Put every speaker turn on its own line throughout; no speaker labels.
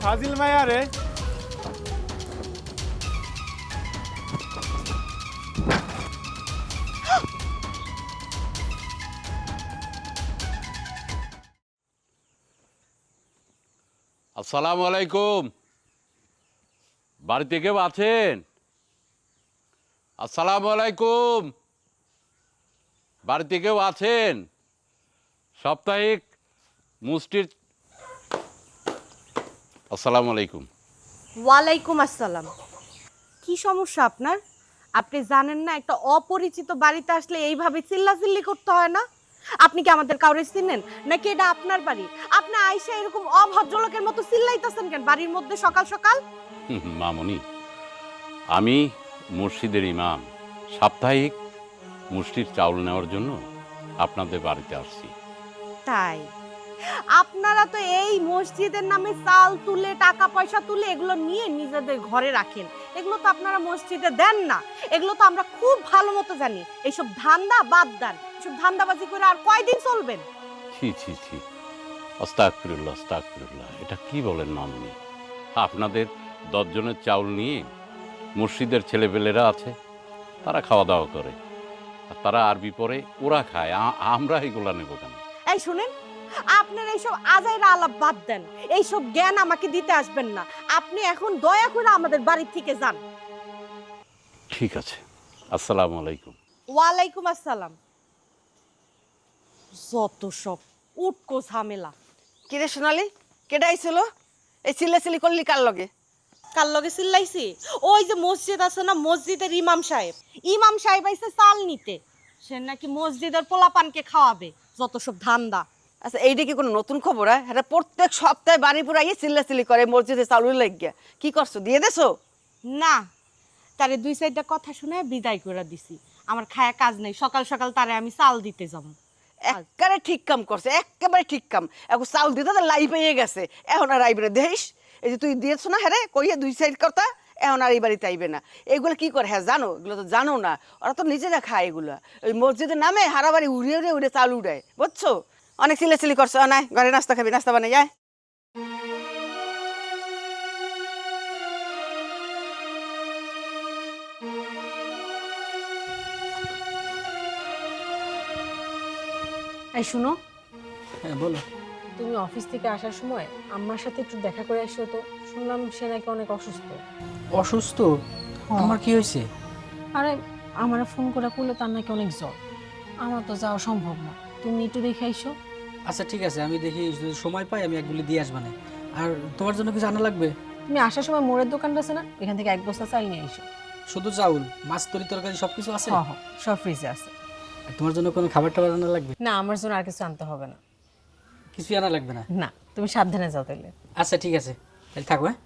ফাজিল মায়া রে।
আসসালামু আলাইকুম। বাড়িতে কেউ আছেন? আসসালামু আলাইকুম। বাড়িতে কেউ আছেন? সাপ্তাহিক মুষ্টির। আসসালামু আলাইকুম।
ওয়ালাইকুম আসসালাম। কি সমস্যা আপনার? আপনি জানেন না একটা অপরিচিত বাড়িতে আসলে এইভাবে চিল্লাচিল্লি করতে হয় না? আপনি কি আমাদের কাউরে চিনেন নাকি এটা আপনার বাড়ি? আপনি আইসা এরকম অভদ্রলোকের মতো চিল্লাইতেছেন কেন বাড়ির মধ্যে সকাল সকাল?
মামুনি, আমি মসজিদের ইমাম। সাপ্তাহিক মুষ্টির চাউল নেওয়ার জন্য আপনাদের বাড়িতে আসছি।
তাই আপনারা তো এই মসজিদের নামে চাল তুলে টাকা পয়সা তুলে এগুলো নিয়ে নিজেদের ঘরে রাখেন। এগুলো তো আপনারা মসজিদে দেন না। এগুলো তো আমরা খুব ভালো মতো জানি। এইসব ধান্দা বাদ দেন। এসব ধান্দাবাজি করে আর কয়দিন চলবেন?
ছি ছি ছি, আস্তাগফিরুল্লাহ আস্তাগফিরুল্লাহ। এটা কি বলেন মামুনি? আপনাদের 10 জনের চাউল নিয়ে মসজিদের ছেলেপেলেরা আছে, তারা খাওয়া দাওয়া করে, আর তারা আরবি পরে ওরা খায়, আমরা এগুলা নেব কেন?
এই শুনেন, আপনার এইসব আজাইরা আলাপ বাদ দেন। এইসব জ্ঞান আমাকে দিতে আসবেন না। আপনি এখন দয়া করে আমাদের বাড়ি থেকে যান।
ঠিক আছে, আসসালামু আলাইকুম।
ওয়ালাইকুম আসসালাম। যত সব উটকো ঝামেলা।
কিরে সোনালি, কেডা আইছিল? এই চিল্লাচিল্লি করলি কার লগে?
কার লগে চিল্লাইছি? ওই যে মসজিদ আছে না, মসজিদের ইমাম সাহেব। ইমাম সাহেব আইছে চাল নিতে। সে নাকি মসজিদের পোলাপানকে খাওয়াবে। যত সব ধান্দা।
আচ্ছা, এইটা কি কোনো নতুন খবর? হ্যাঁ, প্রত্যেক সপ্তাহে বাড়ি পুরাইয়ে চিল্লাচিল্লি করে মসজিদে চালু লাগিয়া। কি করছো, দিয়ে দেছো?
না, তারে 2-4টা কথা শুনে বিদায় করে দিছি। আমার খায়া কাজ নাই, সকাল সকাল তারে আমি চাল দিতে যাব।
একেবারে ঠিক কাম করছে, একেবারে ঠিক কাম। এখন চাউল দিতে তো লাই পেয়ে গেছে, এখন আর আইবে না। দেখিস, এই যে তুই দিয়েছো না, হ্যাঁ রে, কইয়া 2 সাইড কথা, এখন আর এই বাড়িতে আইবে না। এগুলো কি করে? হ্যাঁ জানো, এগুলো তো জানো না। ওরা তো নিজেরা খায় এগুলা। ওই মসজিদের নামে হারাবাড়ি উড়িয়ে উড়িয়ে উড়ে চাল উড়ায়, বুঝছো? অনেক চিল্লাচিল্লি করছো। নাই, ঘরে নাস্তা খাবি, নাস্তা বানাই যায়।
এই শুনো,
হ্যাঁ বলো।
তুমি অফিস থেকে আসার সময় আম্মার সাথে একটু দেখা করে আসো তো। শুনলাম সে নাকি অনেক অসুস্থ।
অসুস্থ? আমার কি হয়েছে?
আরে আমার ফোন করে কইলো তার নাকি অনেক জ্বর। আমার তো যাওয়া সম্ভব না, তুমি একটু দেখে আইসো।
আচ্ছা ঠিক আছে, আমি দেখি যদি সময় পাই আমি একগুলি দিয়ে আসবো না। আর তোমার জন্য কিছু আনা লাগবে?
তুমি আসার সময় মোড়ের দোকানটা আছে না, এখান থেকে 1 বস্তা চাল নিয়ে আইসো।
শুধু চাউল, মাছ, তরকারি সবকিছু আছে?
হ্যাঁ হ্যাঁ, সব ফ্রিজে আছে।
আর তোমার জন্য কোনো খাবার টাবার আনা লাগবে?
না, আমার জন্য আর কিছু আনতে হবে না।
কিছুই আনা লাগবে না?
না, তুমি সাবধানে যাও তাহলে।
আচ্ছা ঠিক আছে, তাহলে থাকো। হ্যাঁ,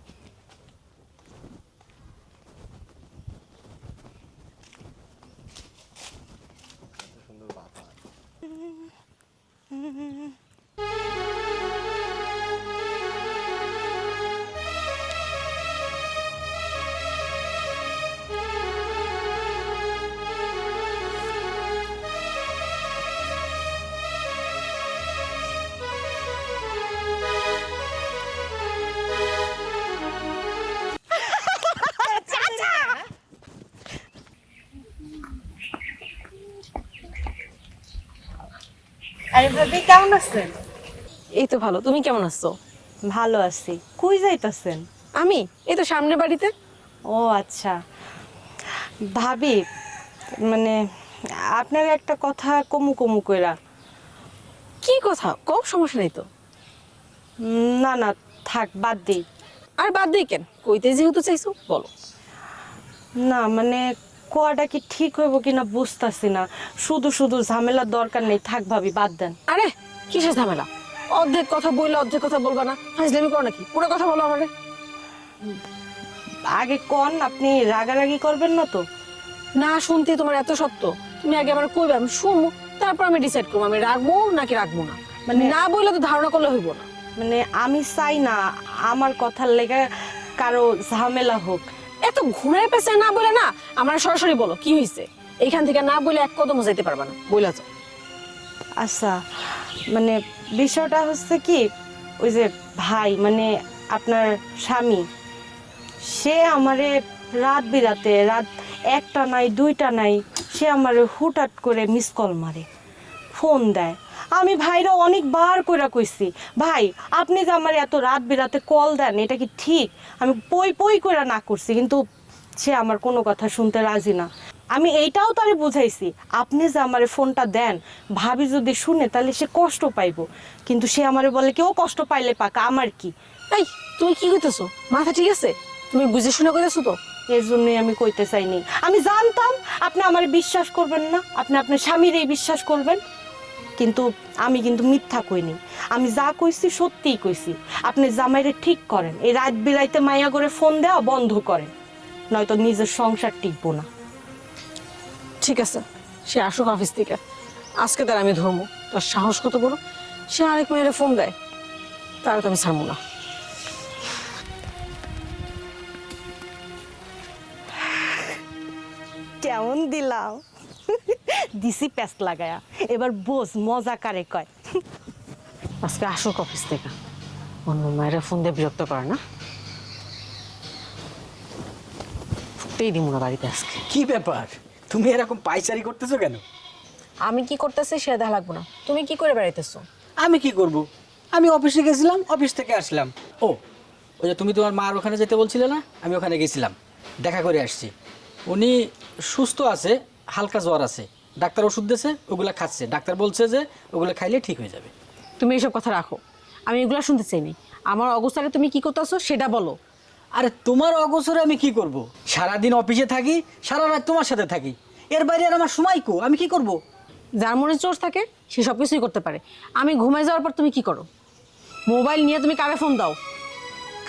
আরে ভাবি, কেমন আছেন?
এই তো ভালো, তুমি কেমন আছো?
ভালো আছি। কই যাইতাছেন?
আমি এই তো সামনের বাড়িতে।
ও আচ্ছা। ভাবি, মানে আপনার একটা কথা কমু কমু কইরা।
কি কথা কম? সমস্যা নেই তো।
না না, থাক, বাদ দিই।
আর বাদ দিই কেন, কইতে যেহেতু চাইছো বলো।
না মানে কোয়াটা কি ঠিক হইব কিনা বুঝতাছি না। শুধু শুধু ঝামেলার দরকার নেই, থাক ভাবি, বাদ দেন।
আরে কিসের ঝামেলা? অর্ধেক কথা বললে অর্ধেক কথা বলবা না, ফাজলামি করো নাকি? পুরো কথা বলো আমারে।
আগে কোন, আপনি রাগারাগি করবেন না তো?
না শুনতে তোমার এত সত্য, তুমি আগে আমার কইবে, আমি শুনবো, তারপর আমি ডিসাইড করবো আমি রাখবো নাকি রাখবো না। মানে না বললে তো ধারণা করলে হইব না।
মানে আমি চাই না আমার কথার লেগে কারো ঝামেলা হোক।
এত ঘুরায় পেঁচায় না বলে না, আমার সরাসরি বলো কি হয়েছে। এইখান থেকে না বলে এক কদমও যাইতে পারবা না, বইলা যাও।
আচ্ছা, মানে বিষয়টা হচ্ছে কি, ওই যে ভাই, মানে আপনার স্বামী সে আমারে রাত বিরাতে রাত 1টা নাই 2টা নাই সে আমারে হুটহাট করে মিস কল মারে, ফোন দেয়। আমি ভাইরা অনেকবার কইরা কইছি, ভাই আপনি যে আমার এত রাত বিরাতে কল দেন এটা কি ঠিক? আমি পই পই কইরা না করছি, কিন্তু সে আমার কোনো কথা শুনতে রাজি না। আমি এইটাও তারে বুঝাইছি, আপনি যে আমারে ফোনটা দেন ভাবি যদি শুনে তাহলে সে কষ্ট পাইবো, কিন্তু সে আমারে বলে কেউ কষ্ট পাইলে পাকা, আমার কি?
এই তুমি কি কইতেছো? মাথা ঠিক আছে? তুমি বুঝে শুনে কইতেছো তো?
এর জন্যই আমি কইতে চাইনি। আমি জানতাম আপনি আমারে বিশ্বাস করবেন না, আপনি আপনার স্বামীরই বিশ্বাস করবেন, কিন্তু আমি কিন্তু মিথ্যা কইনি। আমি যা কইছি সত্যিই কইছি। আপনি জামাইরে ঠিক করেন, এই রাত বিলাইতে মাইয়া করে ফোন দেওয়া বন্ধ করেন, নয়তো নিজের সংসার টিকবো না।
ঠিক আছে, সে আসুক অফিস থেকে, আজকে তার আমি ধরবো। তার সাহস কত বড়, সে আরেক মেয়েরে ফোন দেয়, তার তো আমি ছাড়বো না।
কেমন দিলাম? দিছি প্যাস্ট লাগায়া, এবার বোঝ মজা কারে কয়।
আজকে আসুক অফিস থেকে, অন্য মায়েরা ফোন দিয়ে বিরক্ত করে না, ফুটেই দিব না বাড়িতে আজকে।
কি ব্যাপার, তুমি এরকম পাইচারি করতেছো কেন?
আমি কি করতেছি সেটা দেখা লাগবো না, তুমি কি করে বেড়াইতেছো?
আমি কি করব? আমি অফিসে গেছিলাম, অফিস থেকে আসলাম। ও, ওই যে তুমি তোমার মার ওখানে যেতে বলছিলে না, আমি ওখানে গেছিলাম, দেখা করে আসছি। উনি সুস্থ আছে, হালকা জ্বর আছে, ডাক্তার ওষুধ দিয়েছে, ওগুলো খাচ্ছে। ডাক্তার বলছে যে ওগুলো খাইলে ঠিক হয়ে যাবে।
তুমি এইসব কথা রাখো, আমি এগুলো শুনতে চাইনি। আমার অবস্থাটা তুমি কি করতেছো সেটা বলো।
আরে তোমার অগোচরে আমি কি করব? সারাদিন অফিসে থাকি, সারা রাত তোমার সাথে থাকি, এর বাইরে আর আমার সময় কো? আমি কি করব?
যার মনে চোর থাকে সে সব কিছুই করতে পারে। আমি ঘুমাই যাওয়ার পর তুমি কি করো? মোবাইল নিয়ে তুমি কারে ফোন দাও?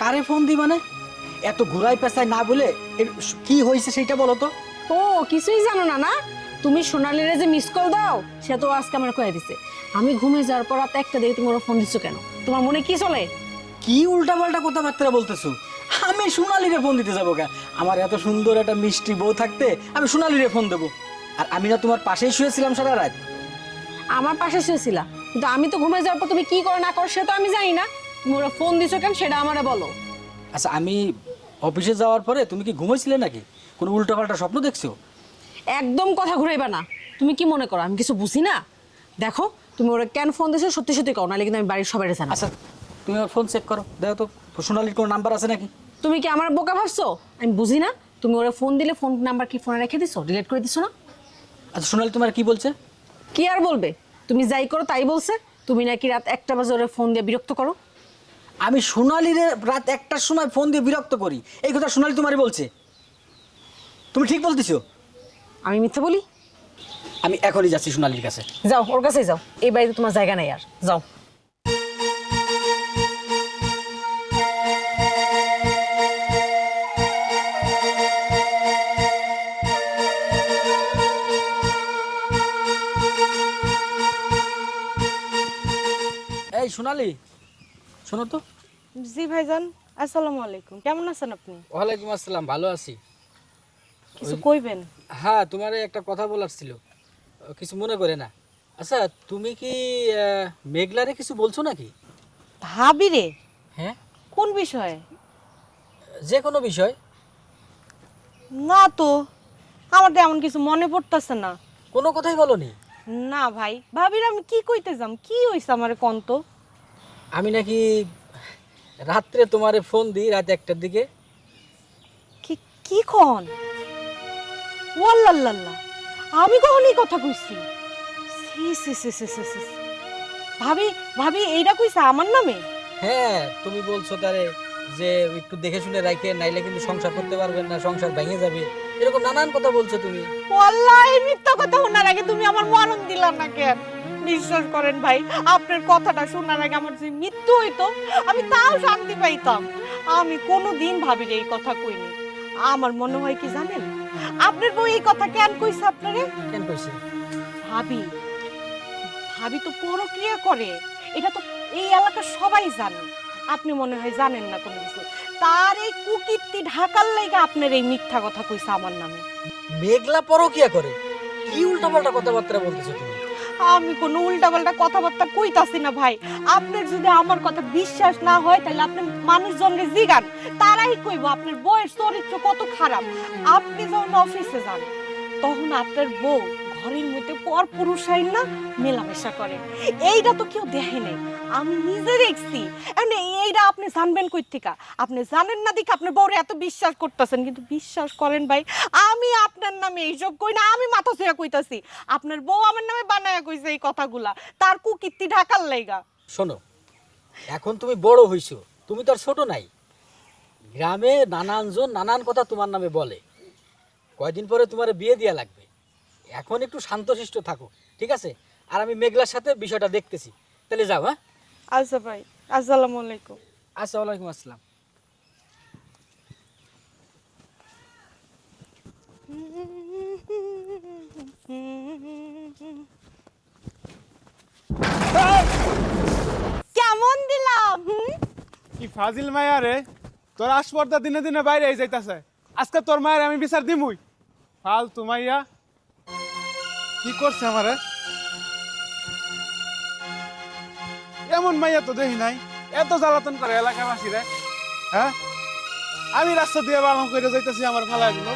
কারে ফোন দি মানে? এত ঘুরাই পেঁচাই না বলে এর কি হয়েছে সেইটা বলো তো।
ও কিছুই জানো না না? তুমি সোনালিরে যে মিস কল দাও সে তো আজকে আমার কয়ে দিছে। আমি ঘুমে যাওয়ার পর রাত 1টা দিয়ে তুমি ওরা ফোন দিচ্ছ কেন? তোমার মনে কি চলে?
কি উল্টাপাল্টা কথাবার্তা বলতেছো? আমি সোনালিরে ফোন দিতে যাবো কেন? আমার এত সুন্দর একটা মিষ্টি বউ থাকতে আমি সোনালিরে ফোন দেবো? আর আমি না তোমার পাশেই শুয়েছিলাম সারা রাত?
আমার পাশে শুয়েছিলা, কিন্তু আমি তো ঘুমে যাওয়ার পর তুমি কি করো না করো সে তো আমি জানি না। তুমি ওরা ফোন দিছো কেন সেটা আমারে বলো।
আচ্ছা, আমি অফিসে যাওয়ার পরে তুমি কি ঘুমাইছিলে নাকি? কোনো উল্টাপাল্টা স্বপ্ন দেখছো?
একদম কথা ঘুরাইবা না। তুমি কি মনে করো আমি কিছু বুঝি না? দেখো তুমি ওরা কেন ফোন দিছো সত্যি সত্যি কও, নাহলে কিন্তু আমি বাড়ির সবাই জানাবো।
আচ্ছা, তুমি আমার ফোন চেক করো, দেখো তো সোনালির কোনো নাম্বার আছে নাকি।
তুমি কি আমার বোকা ভাবছো? আমি বুঝি না? তুমি ওরা ফোন দিলে ফোন নাম্বার কি ফোনে রেখে দিছো, ডিলিট করে দিছো না?
আচ্ছা, সোনালি তোমার কি বলছে?
কি আর বলবে, তুমি যাই করো তাই বলছে। তুমি নাকি রাত 1টা বাজে ওরা ফোন দিয়ে বিরক্ত করো।
আমি সোনালিরে রাত 1টার সময় ফোন দিয়ে বিরক্ত করি, এই কথা সোনালি তোমারই বলছে? তুমি ঠিক বলতেছো?
আমি মিথ্যা বলি?
আমি এখনই যাচ্ছি সোনালির কাছে।
যাও ওর কাছেই যাও, এই বাড়িতে তোমার জায়গা নাই আর, যাও।
এই সোনালি, শোনো তো।
জি ভাইজান, আসসালামু আলাইকুম, কেমন আছেন আপনি?
ওয়ালাইকুম আসসালাম, ভালো আছি।
কিছু কইবেন?
হ্যাঁ, তোমার একটা কথা বলার ছিল, কিছু মনে করে না। আচ্ছা, তুমি কি মেঘলারে কিছু বলছো নাকি?
ভাবি রে?
হ্যাঁ,
কোন বিষয়ে?
যে কোনো বিষয়।
না তো, আমার তো এমন কিছু মনে পড়তেছে না।
কোনো কথাই বলোনি?
না ভাই, ভাবির আমি কি কইতে যাম, কি হইছে আমারে কোন তো?
আমি নাকি রাত্রে তোমারে ফোন দিই রাত 1টার দিকে।
কি কি কোন? ওয়াল্লাল্লাহ, আমি কখন এই কথা কইছি? সি সি সি সি সি সি। ভাবি ভাবি এইটা কইছে আমার নামে?
হ্যাঁ, তুমি বলছো তারে যে একটু দেখে শুনে রাখে, নাইলে কিন্তু সংসার করতে পারবেন না, সংসার ভেঙে যাবে, এরকম নানান কথা বলছো তুমি।
ওয়াল্লাহি মিথ্যা কথা শোনার আগে তুমি আমার মরণ দিলা না কেন? বিশ্বাস করেন ভাই, আপনার কথাটা শোনার আগে আমার যে মৃত্যু হইতো আমি তাও শান্তি পাইতাম। আমি কোনোদিন ভাবির এই কথা কইনি। আমার মনে হয় কি জানেন, আপনার বউ এই কথা কেন কইছে আপনারে?
কেন কইছে?
ভাবি ভাবি তো পরক্রিয়া করে, এটা তো এই এলাকার সবাই জানে। আপনি মনে হয় জানেন না কোনো কিছু। তার এই কুকীর্তি ঢাকার লাইগা আপনার এই মিথ্যা কথা কইছে আমার নামে।
মেঘলা পরকিয়া করে? কি উল্টাপাল্টা কথাবার্তা বলতেছো তুমি?
আমি কোনো উল্টাপাল্টা কথাবার্তা কইতাছি না ভাই। আপনার যদি আমার কথা বিশ্বাস না হয় তাহলে আপনি মানুষজনকে জিগান, তারাই কইব আপনার বউয়ের চরিত্র কত খারাপ। আপনি যখন অফিসে যান তখন আপনার বউ ঘরের মধ্যে পর পুরুষ আইন না মেলামেশা করে, এইটা তো কেউ দেখে নাই, আমি নিজে দেখছি। এইটা আপনি জানবেন কই থেকে? আপনি জানেন না দেখে আপনার বউরে এত বিশ্বাস করতেছেন, কিন্তু বিশ্বাস করেন ভাই, আমি আপনার নামে এইসব কই না, আমি মাথা ছেড়া কইতাছি। আপনার বউ আমার নামে বানায়া কইছে এই কথাগুলা, তার কুকীর্তি ঢাকার লাইগা।
শোনো, এখন তুমি বড় হইছো, তুমি তো আর ছোট নাই। গ্রামে নানানজন নানান কথা তোমার নামে বলে, কয়দিন পরে তোমার বিয়ে দেয়া লাগবে। এখন একটু শান্তশিষ্ট থাকো, ঠিক আছে? আর আমি মেঘলার সাথে বিষয়টা দেখতেছি। তাহলে যাও। হ্যাঁ,
আচ্ছা ভাই, আসসালামু আলাইকুম।
আচ্ছা, ওয়ালাইকুম আসসালাম।
কেমন দিলাম?
কি ফাজিল মায়া রে, তোর আসপর্দা দিনে দিনে বাইরে যাইতাছে। আজকে তোর মায়ের আমি বিচার দিমুই। ফালতু মাইয়া কি করছে আমারে? এমন মাইয়া তো দেখি নাই, এত জ্বালাতন করে এলাকাবাসী রে। হ্যাঁ, আমি রাস্তা দিয়ে বালন করে যাইতেছি, আমার ফালাগুলো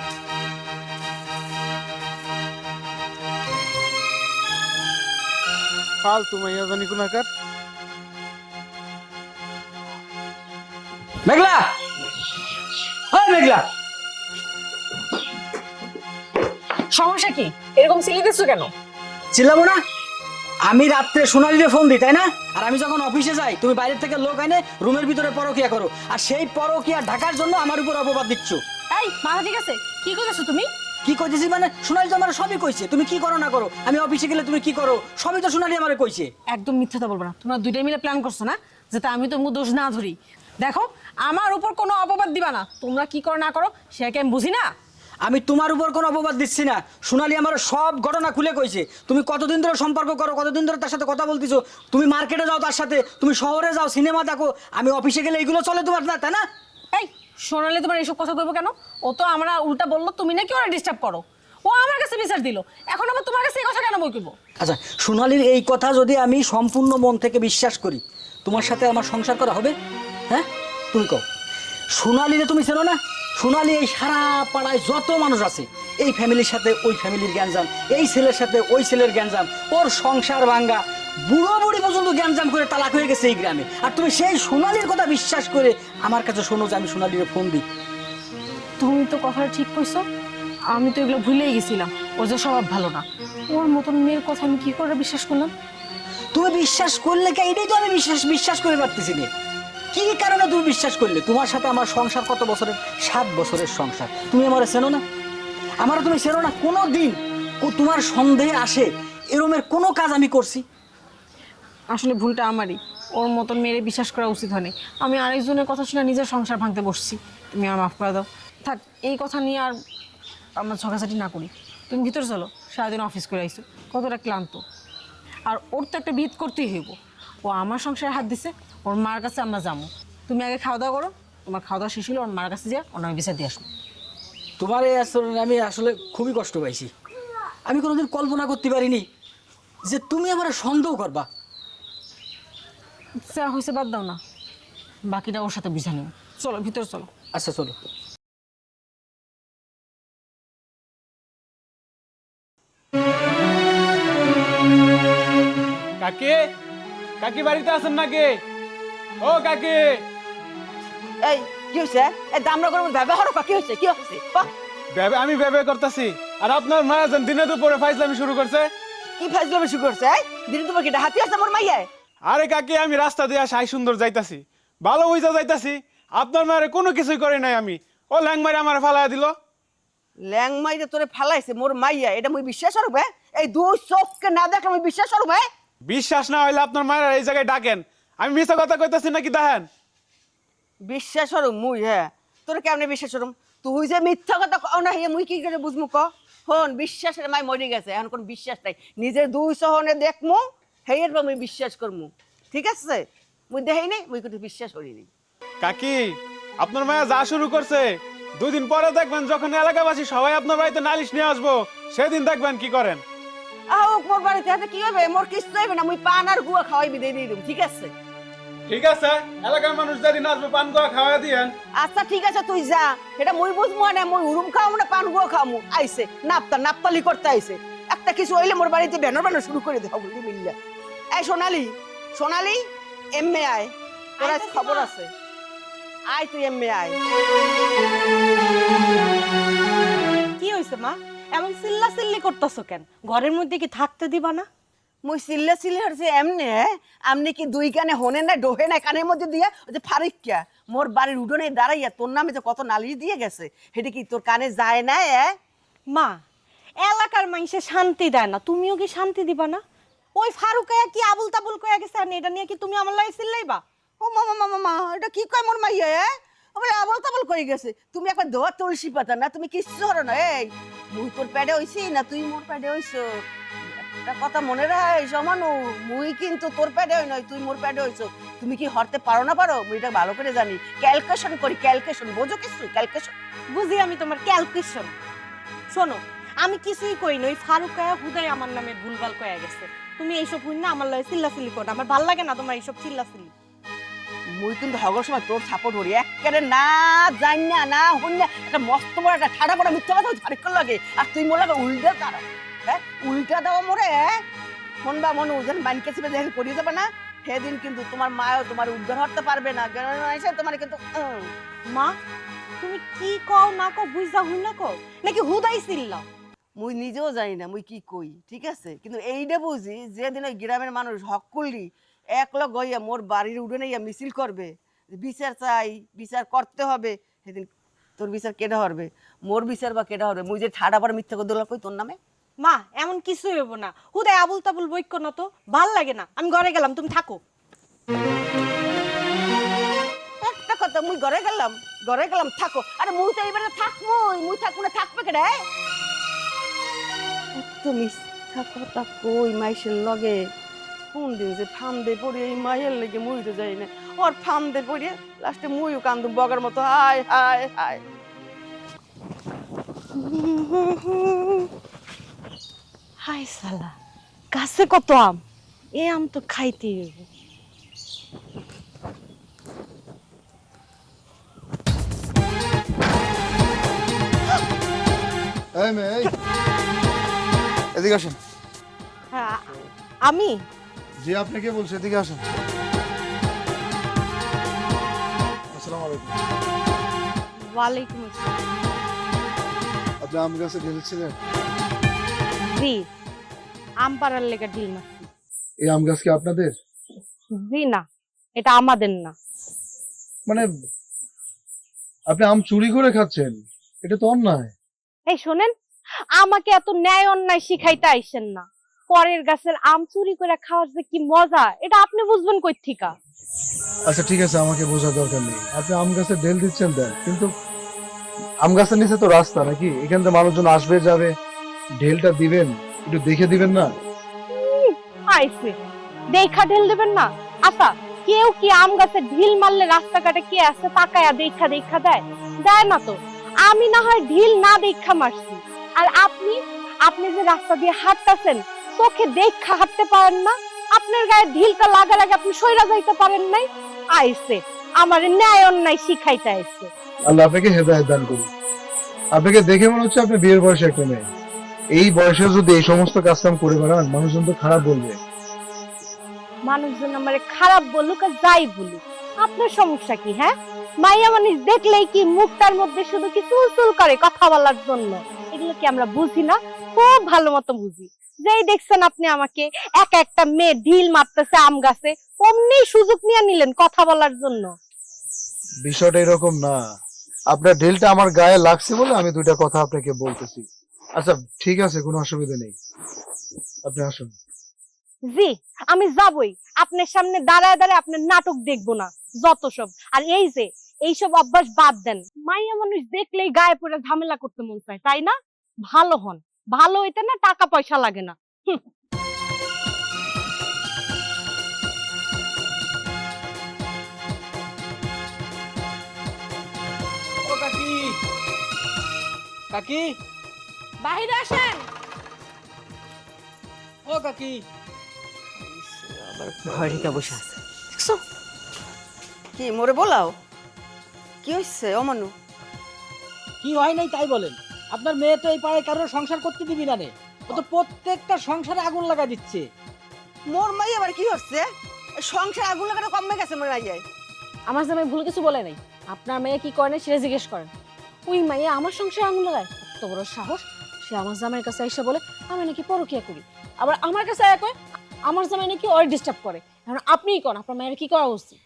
ফালতু মাইয়া জানি কোনাকার।
মেঘলা, হ্যাঁ মেঘলা,
সমস্যা কি? এরকম সিলি দিচ্ছ কেন?
চিল্লাবো না? আমি রাত্রে সোনালীরে ফোন দিই, তাই না? আর আমি যখন অফিসে যাই তুমি বাইরের থেকে লোক এনে রুমের ভিতরে পরকিয়া করো, আর সেই পরকিয়া ঢাকার জন্য আমার উপর অপবাদ দিচ্ছ।
এই মাথা ঠিক আছে? কি কইতেছো তুমি?
কি কইতেছি মানে? সোনালী তো আমার সবই কইছে, তুমি কি করো না করো, আমি অফিসে গেলে তুমি কি করো, সবই তো সোনালী আমারে কইছে।
একদম মিথ্যা তো বলবো না। তোমরা দুইটাই মিলে প্ল্যান করছো না, যাতে আমি তোমার দোষ না ধরি। দেখো, আমার উপর কোনো অপবাদ দিবা না। তোমরা কি করো না করো সেটা কি আমি বুঝি না?
আমি তোমার উপর কোনো অপবাদ দিচ্ছি না, সোনালী আমার সব ঘটনা খুলে কইছে। তুমি কতদিন ধরে সম্পর্ক করো, কতদিন ধরে তার সাথে কথা বলতেছো, তুমি মার্কেটে যাও তার সাথে, তুমি শহরে যাও, সিনেমা দেখো, আমি অফিসে গেলে এগুলো চলে তোমার না, তাই না?
এই সোনালি তোমার এইসব কথা কইবো কেন? ও তো আমরা উল্টা বললো তুমি নাকি ওরা ডিস্টার্ব করো। ও আমার কাছে বিচার দিল, এখন আবার তোমার কাছে এই কথা কেন বই কইবো?
আচ্ছা, সোনালীর এই কথা যদি আমি সম্পূর্ণ মন থেকে বিশ্বাস করি, তোমার সাথে আমার সংসার করা হবে? হ্যাঁ, তুমি কও। সোনালীরে তুমি চেনো না? সোনালী এই সারা পাড়ায় যত মানুষ আছে, এই ফ্যামিলির সাথে ওই ফ্যামিলির গ্যাঞ্জাম, এই ছেলের সাথে ওই ছেলের গ্যাঞ্জাম, ওর সংসার ভাঙ্গা, বুড়ো বুড়ি পর্যন্ত গ্যাঞ্জাম করে তালাক হয়ে গেছে এই গ্রামে। আর তুমি সেই সোনালীর কথা বিশ্বাস করে আমার কাছে শোনো যে আমি সোনালীরে ফোন দিই।
তুমি তো কথাটা ঠিক কইছো, আমি তো এগুলো ভুলেই গেছিলাম। ওর যে স্বভাব ভালো না, ওর মতন মেয়ের কথা আমি কি করে বিশ্বাস করলাম?
তুমি বিশ্বাস করলে কে? এটাই তো আমি বিশ্বাস করে পারতেছি না। কি কারণে তুমি বিশ্বাস করলে? তোমার সাথে আমার সংসার কত বছরের? 7 বছরের সংসার। তুমি আমার চেনো না? আমারও তুমি চেনো না? কোনো দিন তোমার সন্দেহে আসে এরমের কোনো কাজ আমি করছি?
আসলে ভুলটা আমারই। ওর মতন মেয়েরে বিশ্বাস করা উচিত হয়নি। আমি আরেকজনের কথা শুনে নিজের সংসার ভাঙতে বসছি। তুমি আমার মাফ করে দাও। থাক, এই কথা নিয়ে আর আমার ঝগড়াঝাটি না করি। তুমি ভিতরে চলো, সারাদিন অফিস করে আইসো, কতটা ক্লান্ত। আর ওর তো একটা বিহিত করতেই হইব। ও আমার সংসারে হাত দিছে, ওর মার কাছে আমরা যাবো। তুমি আগে খাওয়া দাওয়া করো, তোমার খাওয়া দাওয়া শেষ হলে ওর মার কাছে যা, ওর আমি বিচার দিয়ে আসবো।
তোমার এই আচরণে আমি আসলে খুবই কষ্ট পাইছি। আমি কোনোদিন কল্পনা করতে পারিনি যে তুমি আমার সন্দেহ করবা।
যা হয়েছে বাদ দাও না, বাকিটা ওর সাথে বুঝা নিও। চলো ভিতরে চলো।
আচ্ছা চলো।
কাকি, কাকি বাড়িতে আছেন নাকি? ও কাকি,
এই কি হয়েছে? এই দামরা করে ব্যবহার কি হয়েছে? কি হয়েছে?
আমি ভেবে করতেছি, আর আপনার মা যেন দিনে দুপুরে ফাইজলামি শুরু করছে।
কি ফাজলামি শুরু করছে? দিন তোমার কি হাতি আছে আমার মাইয়ায়?
আরে কাকি, আমি রাস্তা দিয়ে সাই সুন্দর যাইতাছি, ভালো বুঝা যাইতাছি, আপনার মায়ের কোনো কিছুই করে নাই আমি। ও ল্যাং মারে আমার ফালাইয়া দিল।
ল্যাং মাইরে তোরে ফালাইছে মোর মাইয়া, এটা মুই বিশ্বাস করব? এই দুই চোখকে না দেখলে আমি বিশ্বাস করব?
বিশ্বাস না হইলে আপনার মায়ের এই জায়গায় ডাকেন, আমি মিথ্যা কথা কইতাছি নাকি দেখেন।
বিশ্বাস করুম মুই? হ্যাঁ, তোরে কেমনে বিশ্বাস করুম? তুই যে মিথ্যা কথা কও না, হে মুই কি করে বুঝমু ক? হন, বিশ্বাসের মাই মরে গেছে, এখন কোন বিশ্বাস নাই। নিজের দুই সহনে দেখমু, হেয়ের পর মুই বিশ্বাস করমু। ঠিক আছে? মুই দেখাই নাই, মুই কিন্তু বিশ্বাস করিনি।
কাকি, আপনার মায়া যা শুরু করছে, 2 দিন পরে দেখবেন যখন এলাকাবাসী সবাই আপনার বাড়িতে নালিশ নিয়ে আসবো, সেদিন দেখবেন কি করেন।
আহ মোর বাড়িতে হাতে কি হবে, মোর কিছু হইবে না, মুই পান আর গুয়া খাওয়াইবি দিয়ে দিই ঠিক আছে?
ঠিক আছে, এলাকার মানুষ যদি নাচবে পান গোয়া খাওয়া দিয়েন।
আচ্ছা ঠিক আছে তুই যা, এটা মুই বুঝবো না, মুই উরুম খাওয়াবো না পান গুয়া খাওয়াবো। আইছে নাপতালি করতে আইছে, একটা কিছু হইলে মোর বাড়িতে ব্যানার শুরু করে দেবো বলি মিল্লা। এই সোনালি এমএ আয়, তোর আজ খবর আছে, আয় তুই এমএ আয়।
কি হইছে মা, এমন চিল্লা চিল্লি করতেছো কেন? ঘরের মধ্যে কি থাকতে দিবা না?
মুই সিল্লে হচ্ছে এমনে, আমনি কি দুই কানে হনে না ডোহে না কানের মধ্যে দিয়া ওই যে ফারিকিয়া মোর বাড়ির উঠোনে দাঁড়াইয়া তোর নামে যে কত নালিশ দিয়ে গেছে, সেটা কি তোর কানে যায় না?
মা, এলাকার মানুষে শান্তি দেয় না, তুমিও কি শান্তি দিবা না? ওই ফারুকায়া কি আবুল তাবুল কয়া গেছে, আর এটা নিয়ে কি তুমি আমার লাগে চিল্লাইবা?
ও মামা এটা কি কয় মোর মাইয়া? বলে আবল তাবল কই গেছে, তুমি একবার দোয়া তুলসী পাতা না, তুমি কিচ্ছু হরো না। এই মুই তোর প্যাডে হইছি না তুই মোর প্যাডে হইছো? একটা কথা মনে রাখিস অমানু, মুই কিন্তু তোর প্যাডে হই নয়, তুই মোর প্যাডে হইছো। তুমি কি হরতে পারো না পারো মুই এটা ভালো করে জানি, ক্যালকুলেশন করি, ক্যালকুলেশন বোঝো কিছু? ক্যালকুলেশন
বুঝি আমি তোমার ক্যালকুলেশন। শোনো, আমি কিছুই কই না, ওই ফারুকায়া হুদাই আমার নামে ভুলভাল কয়া গেছে। তুমি এইসব হইন না আমার লাগে চিল্লাচিল্লি করো, আমার ভাল লাগে না তোমার এইসব চিল্লাচিল্লি।
মুই কিন্তু হগর সময় তোর সাপোর্ট করি, একেবারে না জানি না হই না, একটা মস্ত বড় একটা ঠাডা পড়া মিথ্যা কথা ঝাড়িকর লাগে, আর তুই মোর লাগে উল্টা দাঁড়াও। হ্যাঁ উল্টা দাও মোরে, শুনবা মনু যেন বানকে চেপে দেখে করিয়ে যাবে না, সেদিন কিন্তু তোমার মাও তোমার উদ্ধার হতে পারবে না, এসে তোমার কিন্তু
মা, তুমি কি কও না কও বুঝা হই না কও, নাকি হুদাই চিল্লাও?
মুই নিজেও জানি না মুই কি কই, ঠিক আছে? কিন্তু এইটা বুঝি যেদিন ওই গ্রামের মানুষ হক করলি এক লগ হইয়া মোর বাড়ির উঠোনে ইয়া মিছিল করবে, বিচার চাই, বিচার করতে হবে, সেদিন তোর বিচার কেডা হরবে? মোর বিচার বা কেডা হরবে? মুই যে ঠাডা পড়া মিথ্যা কথা কই তোর নামে?
মা, এমন কিছুই হইব না, হুদাই আবুল তাবুল বইক্য না তো, ভাল লাগে না, আমি ঘরে গেলাম, তুমি থাকো।
একটা কথা, মুই ঘরে গেলাম থাকো, আরে মুই তো এইবারে মুই থাকবো না, থাকবে কেডা? এত মিথ্যা কথা কই মাইশের লগে, কোন দিন যে ফান্দে পড়ে এই মায়ের লেগে মুই তো যাই না, ওর ফান্দে পড়ে লাস্টে মুইও কান্দুম বগার মতো, হায় হায় হায়।
হাই সালা, গাছে কত আম, এ আম তো খাইতেই হইব।
এই মেয়ে, এই এদিকে আসেন।
হ্যাঁ, আমি
জি আপনি কে বলছেন? এদিকে আসেন। আসসালামু আলাইকুম।
ওয়ালাইকুম আসসালাম।
আপনি আম গাছে ঢেলেছিলেন?
জি, আম পাড়ার লেগে ঢিল মারছি।
এই আম গাছ কি আপনাদের?
জি না, এটা আমাদের না।
মানে আপনি আম চুরি করে খাচ্ছেন, এটা তো অন্যায়।
এই শোনেন, আমাকে এত ন্যায় অন্যায় শিখাইতে আইসেন না। পরের গাছের আম চুরি করে খাওয়ার যে কি মজা, এটা আপনি বুঝবেন কই থিকা?
আচ্ছা ঠিক আছে, আমাকে বোঝার দরকার নেই। আপনি আম গাছে ঢেল দিচ্ছেন দেন, কিন্তু আম গাছের নিচে তো রাস্তা নাকি, এখান থেকে মানুষজন আসবে যাবে, ঢেলটা দিবেন একটু দেখে দিবেন না?
আইছে দেখা ঢিল দেবেন না? আচ্ছা, কেউ কি আম গাছে ঢিল মারলে রাস্তাঘাটে কে আছে তাকায়া দেখা দেয়? দেয় না তো। আমি না হয় ঢিল না দেখা মারছি, আর আপনি যে রাস্তা দিয়ে হাঁটতেছেন চোখে দেখা হাঁটতে পারেন না? আপনার গায়ে ঢিলটা লাগার আগে আপনি সইরা যাইতে পারেন নাই? আইছে আমার ন্যায় অন্যায় শিখাইতে আইছে।
আল্লাহ আপনাকে হেদায়েত দান করুন। আপনাকে দেখে মনে হচ্ছে আপনি বিয়ের বয়সে একটা মেয়ে। এই বয়সে যদি এই সমস্ত কাজকাম করে বেড়ান, মানুষজন তো খারাপ বলবে।
মানুষজন আমারে খারাপ বলুক আর যাই বলুক, আপনার সমস্যা কি? হ্যাঁ, মাইয়া মানুষ দেখলেই কি মুখটার মধ্যে শুধু কি চুলচুল করে কথা বলার জন্য? এগুলো কি আমরা বুঝি না? খুব ভালো মতো বুঝি। যেই দেখছেন আপনি আমাকে একা একটা মেয়ে ঢিল মারতেছে আম গাছে, অমনি সুযোগ নিয়ে নিলেন কথা বলার জন্য।
বিষয়টা এরকম না, আপনার ঢিলটা আমার গায়ে লাগছে বলে আমি দুইটা কথা আপনাকে বলতেছি। আচ্ছা ঠিক আছে, কোনো অসুবিধা নেই, আপনি আসুন।
জি, আমি যাবই। আপনার সামনে দাঁড়ায় আপনার নাটক দেখবো না, যত সব। আর এইসব অভ্যাস বাদ দেন। মাইয়া মানুষ দেখলেই গায়ে পড়ে ঝামেলা করতে মন চায়, তাই না? ভালো হন, ভালো হইতে না টাকা পয়সা লাগে না।
ও কাকি, কাকি
বাহিরে আসেন।
ও কাকি,
আবার ঘরে ঢুকে বসে আছে দেখছো? কি মোরে বলাও, কি হচ্ছে অমানু?
কি হয় নাই তাই বলেন? আপনার মেয়ে তো এই পাড়ায় কারোর সংসার করতে দিবি না নে, ও তো প্রত্যেকটা সংসারে আগুন লাগা দিচ্ছে।
মোর মাই আবার কি হচ্ছে? সংসার আগুন লাগানো কমে গেছে মোর মাইয়াই।
আমার জামাই ভুল কিছু বলে নাই, আপনার মেয়ে কি করে না সেটা জিজ্ঞেস করেন। ওই মাইয়া আমার সংসারে আঙুল লাগায়, এত বড় সাহস! সে আমার জামাইয়ের কাছে এসে বলে আমি নাকি পরকিয়া করি, আবার আমার কাছে আয়া কয় আমার জামাই নাকি ওর ডিস্টার্ব করে। এখন আপনিই কোন আপনার মায়ের কি করা উচিত?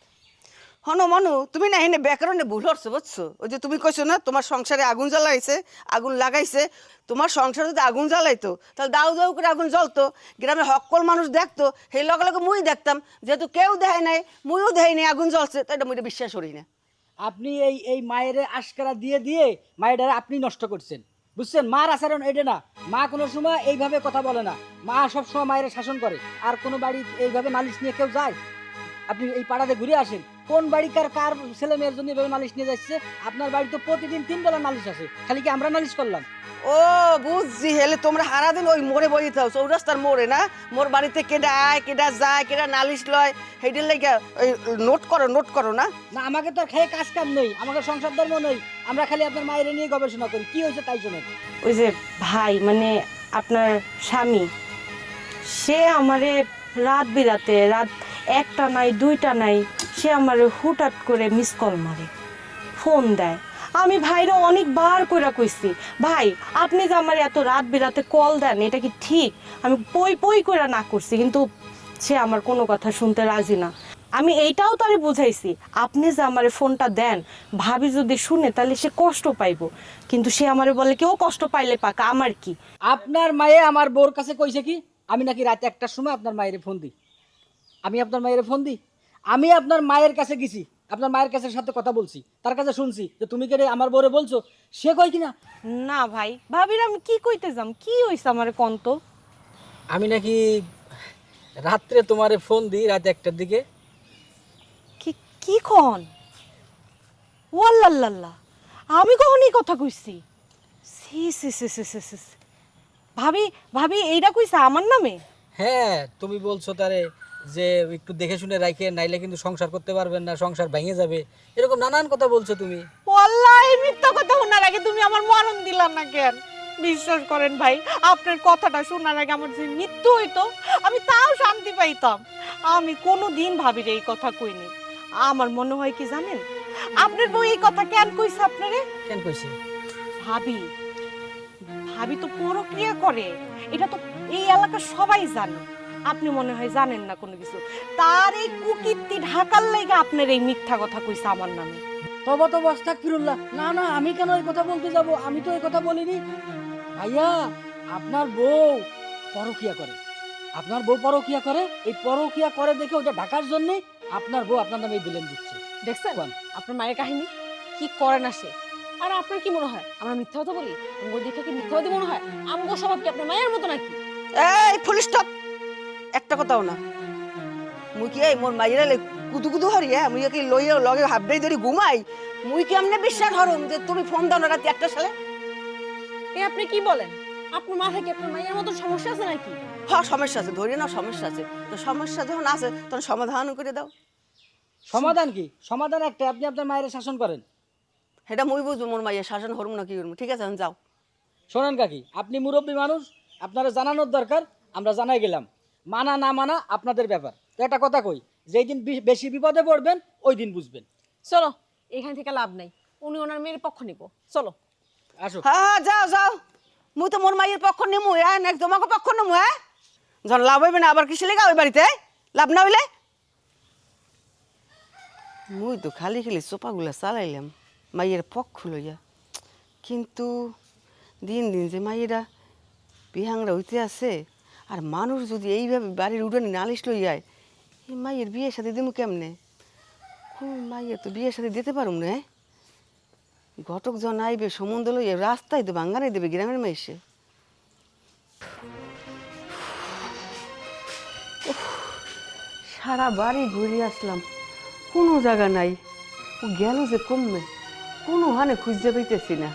হনো মনু, তুমি না এনে ব্যাকরণে ভুল হচ্ছে বুঝছো? ওই যে তুমি কইছো না তোমার সংসারে আগুন জ্বালাইছে, আগুন লাগাইছে। তোমার সংসারে যদি আগুন জ্বালাইতো তাহলে দাউ দাউ করে আগুন জ্বলতো, গ্রামের সকল মানুষ দেখতো, সেই লগে লগে মুই দেখতাম। যেহেতু কেউ দেয় নাই, মুইও দেয় নাই আগুন জ্বলছে, তাই এটা মুই বিশ্বাস করি না।
আপনি এই এই মায়ের আশকারা দিয়ে দিয়ে মায়ের আপনি নষ্ট করছেন, বুঝছেন? মার আচরণ এটা না। মা কোনো সময় এইভাবে কথা বলে না, মা সব সময় মায়ের শাসন করে। আর কোনো বাড়ি এইভাবে নালিশ নিয়ে কেউ যায়? আপনি এই পাড়াতে ঘুরে আসেন, কোন বাড়িকার কার ছেলে মেয়ের জন্য এভাবে নালিশ নিয়ে যাচ্ছে? আপনার বাড়ি তো প্রতিদিন 3 বেলা নালিশ আসে, খালি কি আমরা নালিশ করলাম?
ও বুঝছি, হেলে তোমরা সারাদিন ওই মোড়ে বই থাও, চৌরাস্তার মোড়ে না? মোর বাড়িতে কেডা আয় কেডা যায় কেডা নালিশ লয়, সেইটার লাগে ওই নোট করো না?
না, আমাকে তো আর খেয়ে কাজ কাম নেই, আমাকে সংসার ধর্ম নেই, আমরা খালি আপনার মায়ের নিয়ে গবেষণা করি। কি হয়েছে তাই শোনেন।
ওই যে ভাই মানে আপনার স্বামী, সে আমারে রাত বিরাতে, রাত 1টা নাই 2টা নাই, সে আমারে হুটহাট করে মিস কল মারে, ফোন দেয়। আমি ভাইরা অনেকবার কইরা কইছি, ভাই আপনি যে আমার এত রাত বিরাতে কল দেন এটা কি ঠিক? আমি পই পই কইরা না করছি, কিন্তু সে আমার কোনো কথা শুনতে রাজি না। আমি এইটাও তারে বুঝাইছি, আপনি যে আমারে ফোনটা দেন, ভাবি যদি শুনে তাহলে সে কষ্ট পাইবো, কিন্তু সে আমারে বলে কেউ কষ্ট পাইলে পাক, আমার কি?
আপনার মায়ে আমার বউর কাছে কইছে কি আমি নাকি রাতে 1টার সময় আপনার মায়ের ফোন দিই? আমি আপনার মায়ের ফোন দিই? আমি আপনার মায়ের কাছে গেছি, আপনার মায়ের কাছে সাথে কথা বলছি, তার কাছে শুনছি যে তুমি কে রে আমার বউরে বলছো। সে কই কিনা
না ভাই, ভাবির আমি কি কইতে যাম, কি হইছে আমারে কন্ত?
আমি নাকি রাত্রে তোমারে ফোন দিই রাত 1টার দিকে।
কি কি কোন? ওয়াল্লাল্লাহ, আমি কখন এই কথা কইছি? সি সি সি সি সি সি। ভাবি ভাবি এইটা কইছে আমার নামে?
হ্যাঁ, তুমি বলছো তারে যে একটু দেখে শুনে রাখে, নাইলে কিন্তু সংসার করতে পারবেন না, সংসার ভেঙে যাবে, এরকম নানান কথা বলছো তুমি।
ওয়াল্লাহি মিথ্যা কথা শোনার আগে তুমি আমার মরণ দিলা না কেন? বিশ্বাস করেন ভাই, আপনার কথাটা শোনার আগে আমার যে মৃত্যু হইতো আমি তাও শান্তি পাইতাম। আমি কোনোদিন ভাবির এই কথা কইনি। আমার মনে হয় কি জানেন, আপনার বউ এই কথা কেন কইছে আপনারে?
কেন কইছি?
ভাবি ভাবি তো পরক্রিয়া করে, এটা তো এই এলাকার সবাই জানে। আপনি মনে হয় জানেন না কোনো কিছু। তার এই কুকীর্তি ঢাকার লাইগা আপনার এই মিথ্যা কথা কইছে আমার নামে।
তবা তবা আস্তাগফিরুল্লাহ। না না, আমি কেন এই কথা বলতে যাব? আমি তো এই কথা বলিনি। ভাইয়া, আপনার বউ পরকিয়া করে, আপনার বউ পরকিয়া করে, এই পরকিয়া করে দেখে ওটা ঢাকার জন্য আপনার বউ আপনার নামে বিলেন দিচ্ছে।
দেখছেন আপনার মায়ের কাহিনী কি করে না সে? আর আপনার কি মনে হয় আমরা মিথ্যা কথা বলি? আমগো দেখে কি মিথ্যাবাদী মনে হয়? আমগো স্বভাব কি আপনার মায়ের মতো নাকি?
এই ফুল স্টপ, একটা কথাও না। মুই কি এই মোর মাইরা কুদু কুদু হরি? হ্যাঁ, মুই কি লইয়া লগে হাবড়াই ধরি ঘুমাই? মুই কি আমনে বিশ্বাস হরম যে তুমি ফোন দাও না রাতে 1টা সালে?
এ আপনি কি বলেন? আপনার মাথায় কি আপনার মায়ের মতো সমস্যা আছে নাকি?
হ্যাঁ সমস্যা আছে, ধরি না সমস্যা আছে। তো সমস্যা যখন আছে তখন সমাধান করে দাও।
সমাধান কি? সমাধান একটা, আপনি আপনার মায়ের শাসন করেন।
সেটা মুই বুঝবো মোর মাইয়া শাসন হরম না কি করবো। ঠিক আছে এখন যাও।
শোনেন কাকি, আপনি মুরব্বী মানুষ, আপনারা জানানোর দরকার, আমরা জানাই গেলাম। মানা না মানা আপনাদের ব্যাপার। তো একটা কথা কই, যেই দিন বেশি বিপদে পড়বেন ওই দিন বুঝবেন।
চলো, এখান থেকে লাভ নাই, উনি ওনার মেয়ের পক্ষ নিব। চলো
আসো।
হ্যাঁ যাও যাও, মুই তো মোর মাইয়ের পক্ষ নিমু। হ্যাঁ না তোমাকে পক্ষ নিমু? হ্যাঁ, যখন লাভ হইবে না আবার কিসে লেগা ওই বাড়িতে? লাভ না হইলে মুই তো খালি খালি চোপাগুলা চালাইলাম মাইয়ের পক্ষ লইয়া, কিন্তু দিন দিন যে মাইয়েরা বিহাংরা হইতে আছে, আর মানুষ যদি এইভাবে বাড়ির উঠানে নালিশ লইয়ায়, এই মাইয়ের বিয়ের সাথে দিমু কেমনে? কোন মাইয়ের তো বিয়ের সাথে দিতে পারুম না। ঘটক জন আইবে সম্বন্ধ লইয়া রাস্তায় তো ভাঙ্গারাই দেবে গ্রামের মাইসে। সারা বাড়ি ঘুরে আসলাম, কোনো জায়গা নাই। ও গেল যে কমবে, কোনো হানে খুঁজতে পাইতেছি না।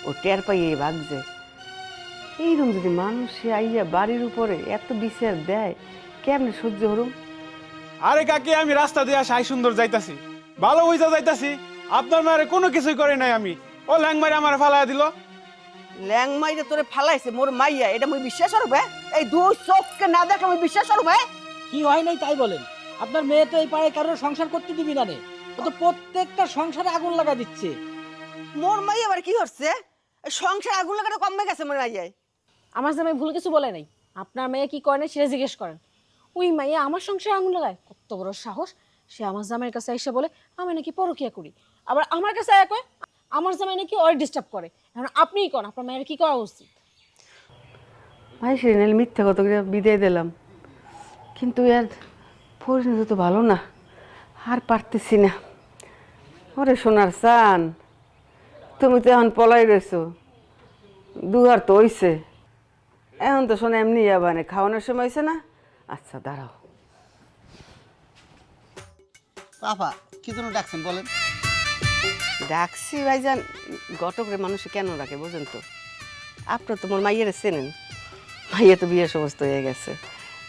ও টের পাইয়ে ভাগছে। এইরকম যদি মানুষ আইয়া বাড়ির উপরে এত বিচার দেয় কেমনে সহ্য হরুম?
আরে কাকি, আমি রাস্তা দিয়ে সাই সুন্দর যাইতাছি, ভালো বুঝা যাইতাছি, আপনার মায়ের কোনো কিছুই করে নাই আমি, ও ল্যাং মারে আমার ফালাইয়া দিল।
ল্যাং মাইরে তোরে ফালাইছে মোর মাইয়া, এটা মুই বিশ্বাস করব? এই দুই চোখকে না দেখলে মুই বিশ্বাস করব?
কি হয় নাই তাই বলেন? আপনার মেয়ে তো এই পাড়ায় কারোর সংসার করতে দিবি না রে, ও তো প্রত্যেকটা সংসারে আগুন লাগা দিচ্ছে।
মোর মাইয়া আবার কি করছে? এই সংসার আগুন লাগাটা কমবে গেছে মোর মাইয়ায়।
আমার জামাই ভুল কিছু বলে নাই, আপনার মেয়ে কি করে না সেটা জিজ্ঞেস করেন। ওই মাইয়া আমার সংসারে আঙুল লাগায়, কত বড় সাহস! সে আমার জামাইয়ের কাছে এসে বলে আমি নাকি পরকিয়া করি, আবার আমার কাছে আয়া কয় আমার জামাই নাকি ওর ডিস্টার্ব করে। এখন আপনিই কোন আপনার মেয়ের কি করা উচিত?
ভাই সেদিন মিথ্যা কত করে বিদায় দিলাম, কিন্তু এর পরিণতি তো ভালো না, আর পারতেছি না। ওরে সোনার চান, তুমি তো এখন পলাই রয়েছো, দুহার তো হইছে, এখন তো শোনা এমনি যাবানে খাওয়ানোর সময় হয়েছে না। আচ্ছা দাঁড়াও।
আপা কি জন্য ডাকছেন বলেন?
ডাকছি ভাইজান, ঘটকরে মানুষে কেন রাখে বোঝেন তো? আপনার তো মোর মাইয়ের চেনেন, মাইয়া তো বিয়ে সমস্ত হয়ে গেছে,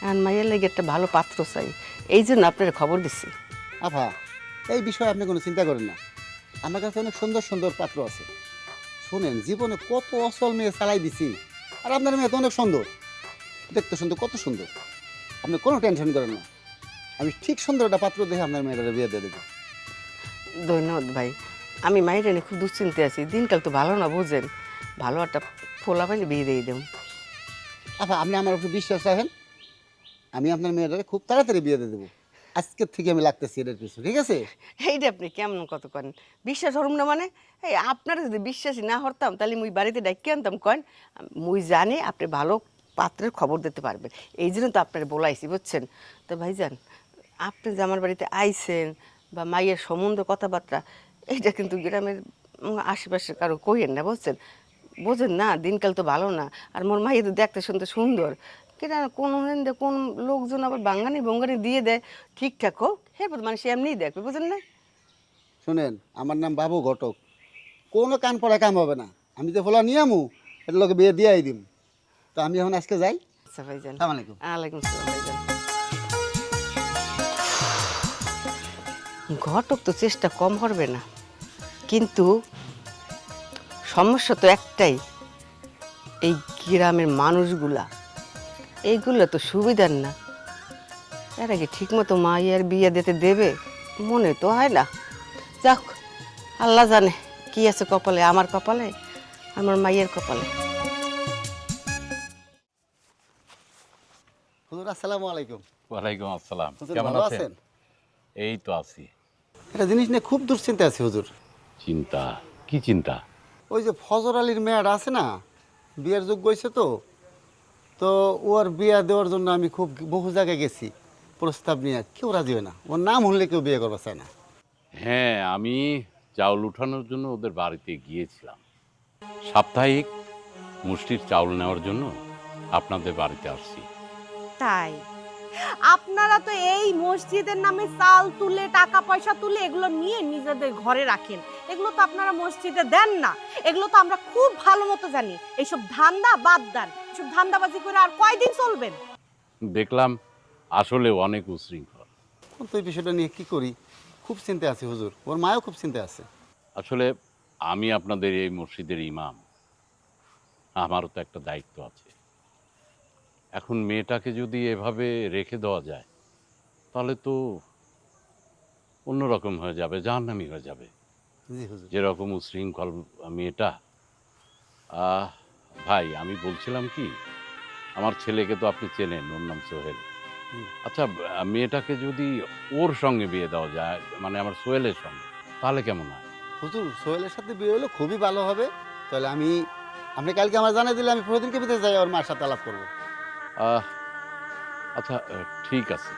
এখন মাইয়ের লেগে একটা ভালো পাত্র চাই, এই জন্য আপনার খবর দিছি।
আপা এই বিষয়ে আপনি কোনো চিন্তা করেন না, আমার কাছে অনেক সুন্দর সুন্দর পাত্র আছে। শুনেন, জীবনে কত অসল মেয়ে চালাই দিছি, আর আপনার মেয়ে তো অনেক সুন্দর, দেখতে সুন্দর, কত সুন্দর। আপনি কোনো টেনশন করেন না, আমি ঠিক সুন্দর একটা পাত্র দেখে আপনার মেয়েটাকে বিয়ে দিয়ে দেবো।
ধন্যবাদ ভাই, আমি মায়ের এনে খুব দুশ্চিন্তে আছি, দিনকাল তো ভালো না বুঝেন, ভালো একটা ফোলা পাইলে বিয়ে দিয়ে দেব।
আপা আপনি আমার উপর বিশ্বাস রাখেন, আমি আপনার মেয়েটাকে খুব তাড়াতাড়ি বিয়ে দিয়ে দেবো। আজকের থেকে আমি লাগতেছি এটার পিছু, ঠিক আছে?
এইটা আপনি কেমন কত করেন? বিশ্বাস হরম না মানে? এই আপনারা যদি বিশ্বাসী না হরতাম তাহলে মুই বাড়িতে ডাকিয়ে আনতাম কয়েন। মুই জানি আপনি ভালো পাত্রের খবর দিতে পারবেন, এই জন্য তো আপনার বলাইছি বুঝছেন। তো ভাইজান, আপনি যে আমার বাড়িতে আইছেন বা মাইয়ের সম্বন্ধ কথাবার্তা, এইটা কিন্তু গ্রামের আশেপাশে কারো কইেন না বুঝছেন। বোঝেন না, দিনকাল তো ভালো না, আর মোর মাইয়া তো দেখতে শুনতে সুন্দর, কেন কোন লোকজন আবার বাঙ্গানি বঙ্গানি দিয়ে দেয়, ঠিকঠাক হোক এরপর মানুষ এমনিই দেখবে, বুঝেন না?
শুনেন, আমার নাম বাবু ঘটক, কোনো কান পড়া কাম হবে না, আমি যে ফলা নিয়ে আমু এটা লোকে বিয়ে দিয়াই দিম। তো আমি এখন আজকে যাই।
আচ্ছা ভাইজান।
আসসালামু আলাইকুম।
ওয়ালাইকুম আসসালাম ভাইজান। ঘটক তো চেষ্টা কম করবে না, কিন্তু সমস্যা তো একটাই, এই গ্রামের মানুষগুলা এইগুলো তো সুবিধার না, এর আগে ঠিক মতো মাইয়ার বিয়ে দিতে দেবে মনে তো হয় না। যাক, আল্লাহ জানে কি আছে কপালে, আমার কপালে, আমার মাইয়ের কপালে।
হুজুর আসসালামু আলাইকুম।
ওয়ালাইকুম আসসালাম,
হুজুর
কেমন
ভালো
আছেন?
আছেন?
এই তো আছি।
একটা জিনিস নিয়ে খুব দুশ্চিন্তা আছে হুজুর।
চিন্তা? কি চিন্তা?
ওই যে ফজর আলীর মেয়েটা আছে না, বিয়ের যোগ্য হয়েছে তো, তো ওর বিয়ে দেওয়ার জন্য আমি খুব বহু জায়গায় গেছি, প্রস্তাব নিয়ে কেউ রাজি হয় না, ওর নাম হলে কেউ বিয়ে করতে চায় না।
হ্যাঁ, আমি চাউল উঠানোর জন্য ওদের বাড়িতে গিয়েছিলাম, সাপ্তাহিক মুষ্টির চাউল নেওয়ার জন্য আপনাদের বাড়িতে আসছি।
তাই আপনারা তো এই মসজিদের নামে চাল তুলে টাকা পয়সা তুলে এগুলো নিয়ে নিজেদের ঘরে রাখেন, এগুলো তো আপনারা মসজিদে দেন না, এগুলো তো আমরা খুব ভালো মতো জানি। এইসব ধান্দা বাদ দেন, এসব ধান্দাবাজি করে আর কয়দিন চলবেন?
দেখলাম আসলে অনেক উশৃঙ্খল।
তো এই বিষয়টা নিয়ে কি করি, খুব চিন্তা আছে হুজুর, ওর মায়ও খুব চিন্তা আছে।
আসলে আমি আপনাদের এই মসজিদের ইমাম, আমারও তো একটা দায়িত্ব আছে। এখন মেয়েটাকে যদি এভাবে রেখে দেওয়া যায় তাহলে তো অন্যরকম হয়ে যাবে, জাহান্নামী হয়ে যাবে।
জি হুজুর।
যেরকম উশৃঙ্খল মেয়েটা। ভাই, আমি বলছিলাম কি, আমার ছেলেকে তো আপনি চেনেন, ওর নাম সোহেল। আচ্ছা, মেয়েটাকে যদি ওর সঙ্গে বিয়ে দেওয়া যায়, মানে আমার সোহেলের সঙ্গে, তাহলে কেমন হয়?
হুজুর সোহেলের সাথে বিয়ে হলে খুবই ভালো হবে, তাহলে আপনি কালকে আমার জানিয়ে দিলে আমি প্রতিদিনকে ভিতরে যাই ওর মার সাথে আলাপ করবো।
আচ্ছা, ঠিক আছে,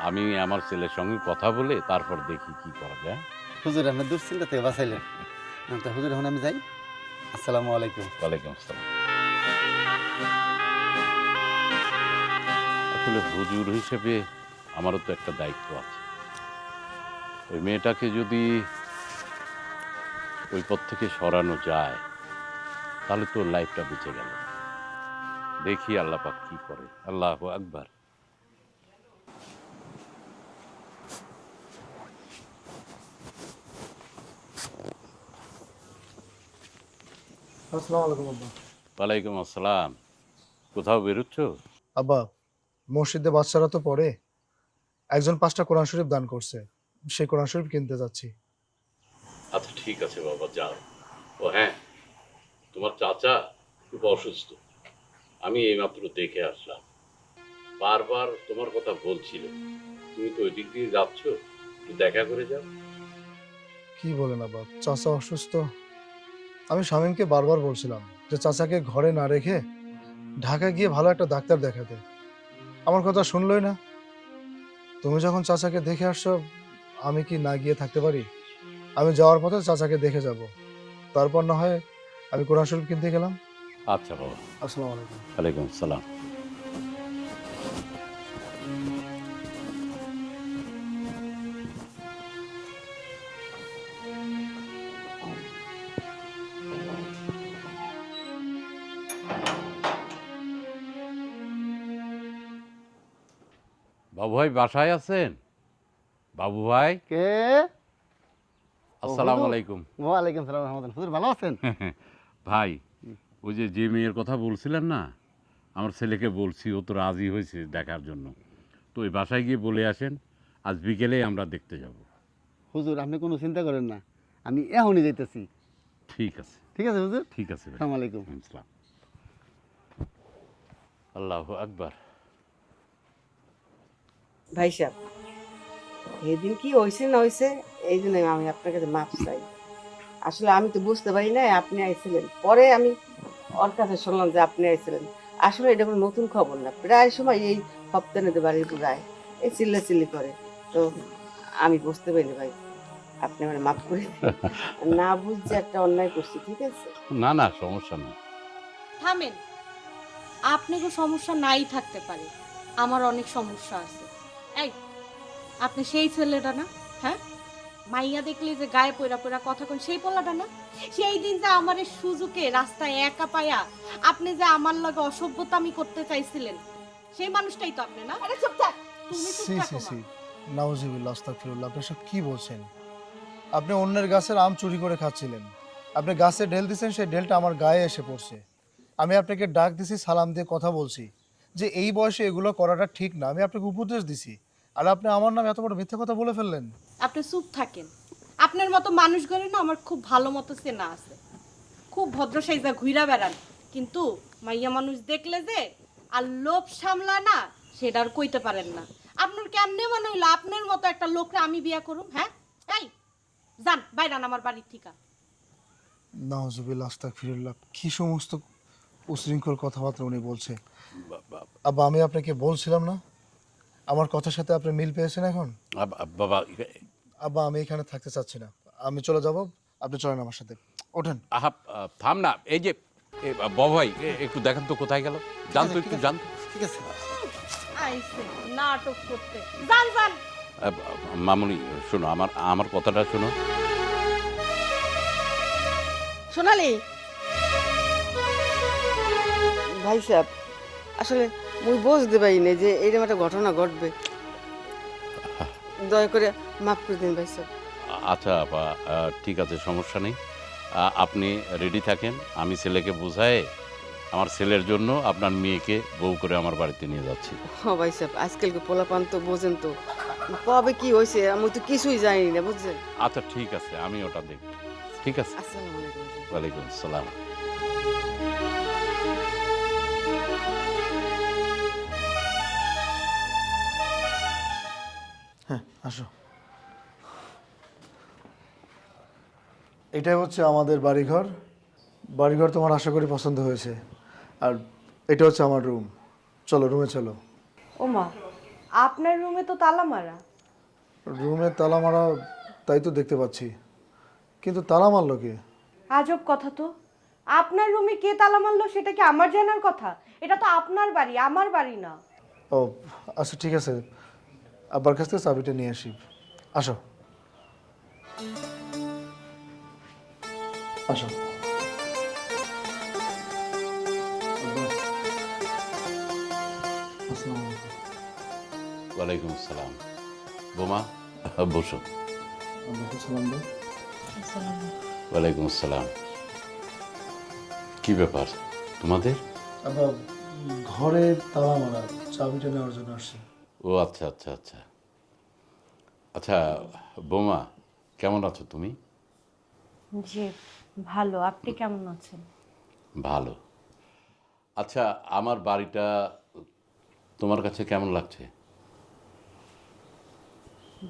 আমি আমার ছেলের সঙ্গে কথা বলে তারপর দেখি কি করা যায়।
হুজুর আপনার দুশ্চিন্তা থেকে বাঁচাইলেন। তো হুজুর এখন আমি যাই, আসসালামু আলাইকুম।
ওয়ালাইকুম আসসালাম। আসলে হুজুর হিসেবে আমারও তো একটা দায়িত্ব আছে। ওই মেয়েটাকে যদি ওই পথ থেকে সরানো যায় তাহলে তো লাইফটা বেঁচে গেল। দেখি আল্লাহ পাক কি করে। আল্লাহু আকবার।
আসসালামু আলাইকুম আব্বা।
ওয়ালাইকুম আসসালাম। কোথাও বেরোচ্ছ?
আব্বা, মসজিদে বাচ্চারা তো পড়ে, একজন 5টা কোরআন শরীফ দান করছে, সেই কোরআন শরীফ কিনতে যাচ্ছি।
আচ্ছা ঠিক আছে বাবা, যাও। ও হ্যাঁ, তোমার চাচা খুব অসুস্থ, আমি এইমাত্র দেখে আসলাম। বারবার তোমার কথা বলছিল, তুমি তো ওই দিক দিয়ে যাচ্ছ, একটু দেখা করে যাও।
কি বলেন আব্বা, চাচা অসুস্থ? আমি শামীমকে বারবার বলছিলাম যে চাচাকে ঘরে না রেখে ঢাকা গিয়ে ভালো একটা ডাক্তার দেখাতে, আমার কথা শুনলই না। তুমি যখন চাচাকে দেখে আসছো, আমি কি না গিয়ে থাকতে পারি? আমি যাওয়ার পথে চাচাকে দেখে যাব, তারপর না হয় আমি কোরআন শরীফ কিনতে গেলাম।
আচ্ছা বাবা।
আসসালামু আলাইকুম।
ওয়ালাইকুম সালাম। বাবু ভাই বাসায় আছেন? বাবু ভাই,
কে?
আসসালামু
হুজুর।
আলাইকুম।
ওয়ালাইকুম সালাম রহমতুল্লাহ। হুজুর ভালো আছেন?
ভাই, ওই যে মেয়ের কথা বলছিলেন না, আমার ছেলেকে বলছি, ও তো রাজি হয়েছে দেখার জন্য। তো ওই বাসায় গিয়ে বলে আসেন, আজ বিকেলে আমরা দেখতে যাব।
হুজুর আপনি কোনো চিন্তা করেন না, আমি এখনই যাইতেছি।
ঠিক আছে,
ঠিক আছে হুজুর?
ঠিক আছে ভাই।
আসসালামু আলাইকুম।
আসসালাম। আল্লাহু আকবার।
ভাই সাহেব, এদিন কি হয়েছে না হয়েছে, এই জন্য আমি আপনার কাছে মাপ চাই। আসলে আমি তো বুঝতে পারি না আপনি আইছিলেন, পরে আমি ওর কাছে শুনলাম যে আপনি আইছিলেন। আসলে এটা কোনো নতুন খবর না, প্রায় সময় এই হপ্তানেতে বাড়ির পুরায় এই চিল্লাচিল্লি করে। তো আমি বুঝতে পারিনি ভাই, আপনি আমার মাফ করে দিন। না বুঝছে একটা অন্যায় করছি, ঠিক আছে?
না না, সমস্যা নেই।
থামেন, আপনাকে সমস্যা নাই থাকতে পারে, আমার অনেক সমস্যা আছে। এই, আপনি সেই ছেলেটা না? হ্যাঁ, মাইয়া দেখলে যে গায়ে পয়রা পয়রা কথা কোন সেই পোলাটা না? সেই দিন যে আমার এই সুযোগে রাস্তায় একা পায়া আপনি যে আমার লগে অসভ্যতামি করতে চাইছিলেন, সেই মানুষটাই তো আপনি না?
আরে চুপ থাক।
তুমি চুপ
সি
থাকো
সি
মা।
সি, নাউজুবিল্লাহ, আস্তাগফিরুল্লাহ। আপনি সব কি বলছেন? আপনি অন্যের গাছের আম চুরি করে খাচ্ছিলেন, আপনি গাছে ঢেল দিয়েছেন, সেই ঢেলটা আমার গায়ে এসে পড়ছে। আমি আপনাকে ডাক দিছি, সালাম দিয়ে কথা বলছি যে এই বয়সে এগুলো করাটা ঠিক না, আমি আপনাকে উপদেশ দিছি, আর আপনি আমার নামে এত বড় মিথ্যা কথা বলে ফেললেন।
আপনি চুপ থাকেন। আপনার মতো মানুষ গড়ে না আমার খুব ভালো মতো চেনা আছে, খুব ভদ্র সাইজা ঘুইরা বেড়ান, কিন্তু মাইয়া মানুষ দেখলে যে আর লোভ সামলা না, সেটা আর কইতে পারেন না। আপনার কেমনে মনে হইলো আপনার মতো একটা লোককে আমি বিয়া করুম? হ্যাঁ, এই যান বাইরান আমার বাড়ির ঠিকা।
নাউজুবিল্লাহ, আস্তাগফিরুল্লাহ, কি সমস্ত উশৃঙ্খল কথাবার্তা উনি বলছে। আব্বা, আমি আপনাকে বলছিলাম না আমার কথার সাথে আপনি মিল পেয়েছেন এখন?
বাবা,
আব্বা, আমি এখানে থাকতে চাচ্ছি না, আমি চলে যাব, আপনি চলেন আমার সাথে, ওঠেন।
আহা, থাম না। এই যে বাবু ভাই, একটু দেখেন তো কোথায় গেল, জান তো, একটু জান।
ঠিক আছে।
আইছে নাটক করতে, যান যান।
মামুনি শোনো, আমার কথাটা শোনো।
সোনালি ভাই সাহেব, আসলে মুই বুঝতে পারিনি যে এরকম একটা ঘটনা ঘটবে। দয়া করে মাফ করে দিন ভাই সাহেব।
আচ্ছা আপা, ঠিক আছে, সমস্যা নেই। আপনি রেডি থাকেন, আমি ছেলেকে বোঝায় আমার ছেলের জন্য আপনার মেয়েকে বউ করে আমার বাড়িতে নিয়ে যাচ্ছি।
ও ভাই সাহেব, আজকালকে পোলাপান তো বোঝেন তো, কবে কি হয়েছে আমি তো কিছুই জানি না, বুঝছেন?
আচ্ছা ঠিক আছে, আমি ওটা দেখব। ঠিক আছে।
আসসালামু আলাইকুম।
ওয়ালাইকুম আসসালাম।
হ্যাঁ, আসো। এটাই হচ্ছে আমাদের বাড়িঘর। বাড়িঘর তোমার আশা করি পছন্দ হয়েছে, আর এটা হচ্ছে আমার রুম। চলো রুমে চলো।
ওমা, আপনার রুমে তো তালা মারা।
রুমে তালা মারা, তাই তো দেখতে পাচ্ছি, কিন্তু তালা মারলো কে?
আজব কথা তো, আপনার রুমে কে তালা মারলো সেটা কি আমার জানার কথা? এটা তো আপনার বাড়ি, আমার বাড়ি না।
ও আচ্ছা, ঠিক আছে, আব্বার কাছ থেকে চাবিটা নিয়ে আসি। আসো আসো। আব্বা,
ওয়ালাইকুম আসসালাম। বোমা, বসো। ওয়ালাইকুম আসসালাম। কি ব্যাপার তোমাদের?
আবার ঘরে তালা মারা, চাবিটা নেওয়ার জন্য আসছি।
ও আচ্ছা আচ্ছা আচ্ছা আচ্ছা। বোমা, কেমন আছো তুমি?
জি ভালো, আপনি কেমন আছেন?
ভালো। আচ্ছা, আমার বাড়িটা তোমার কাছে কেমন লাগছে?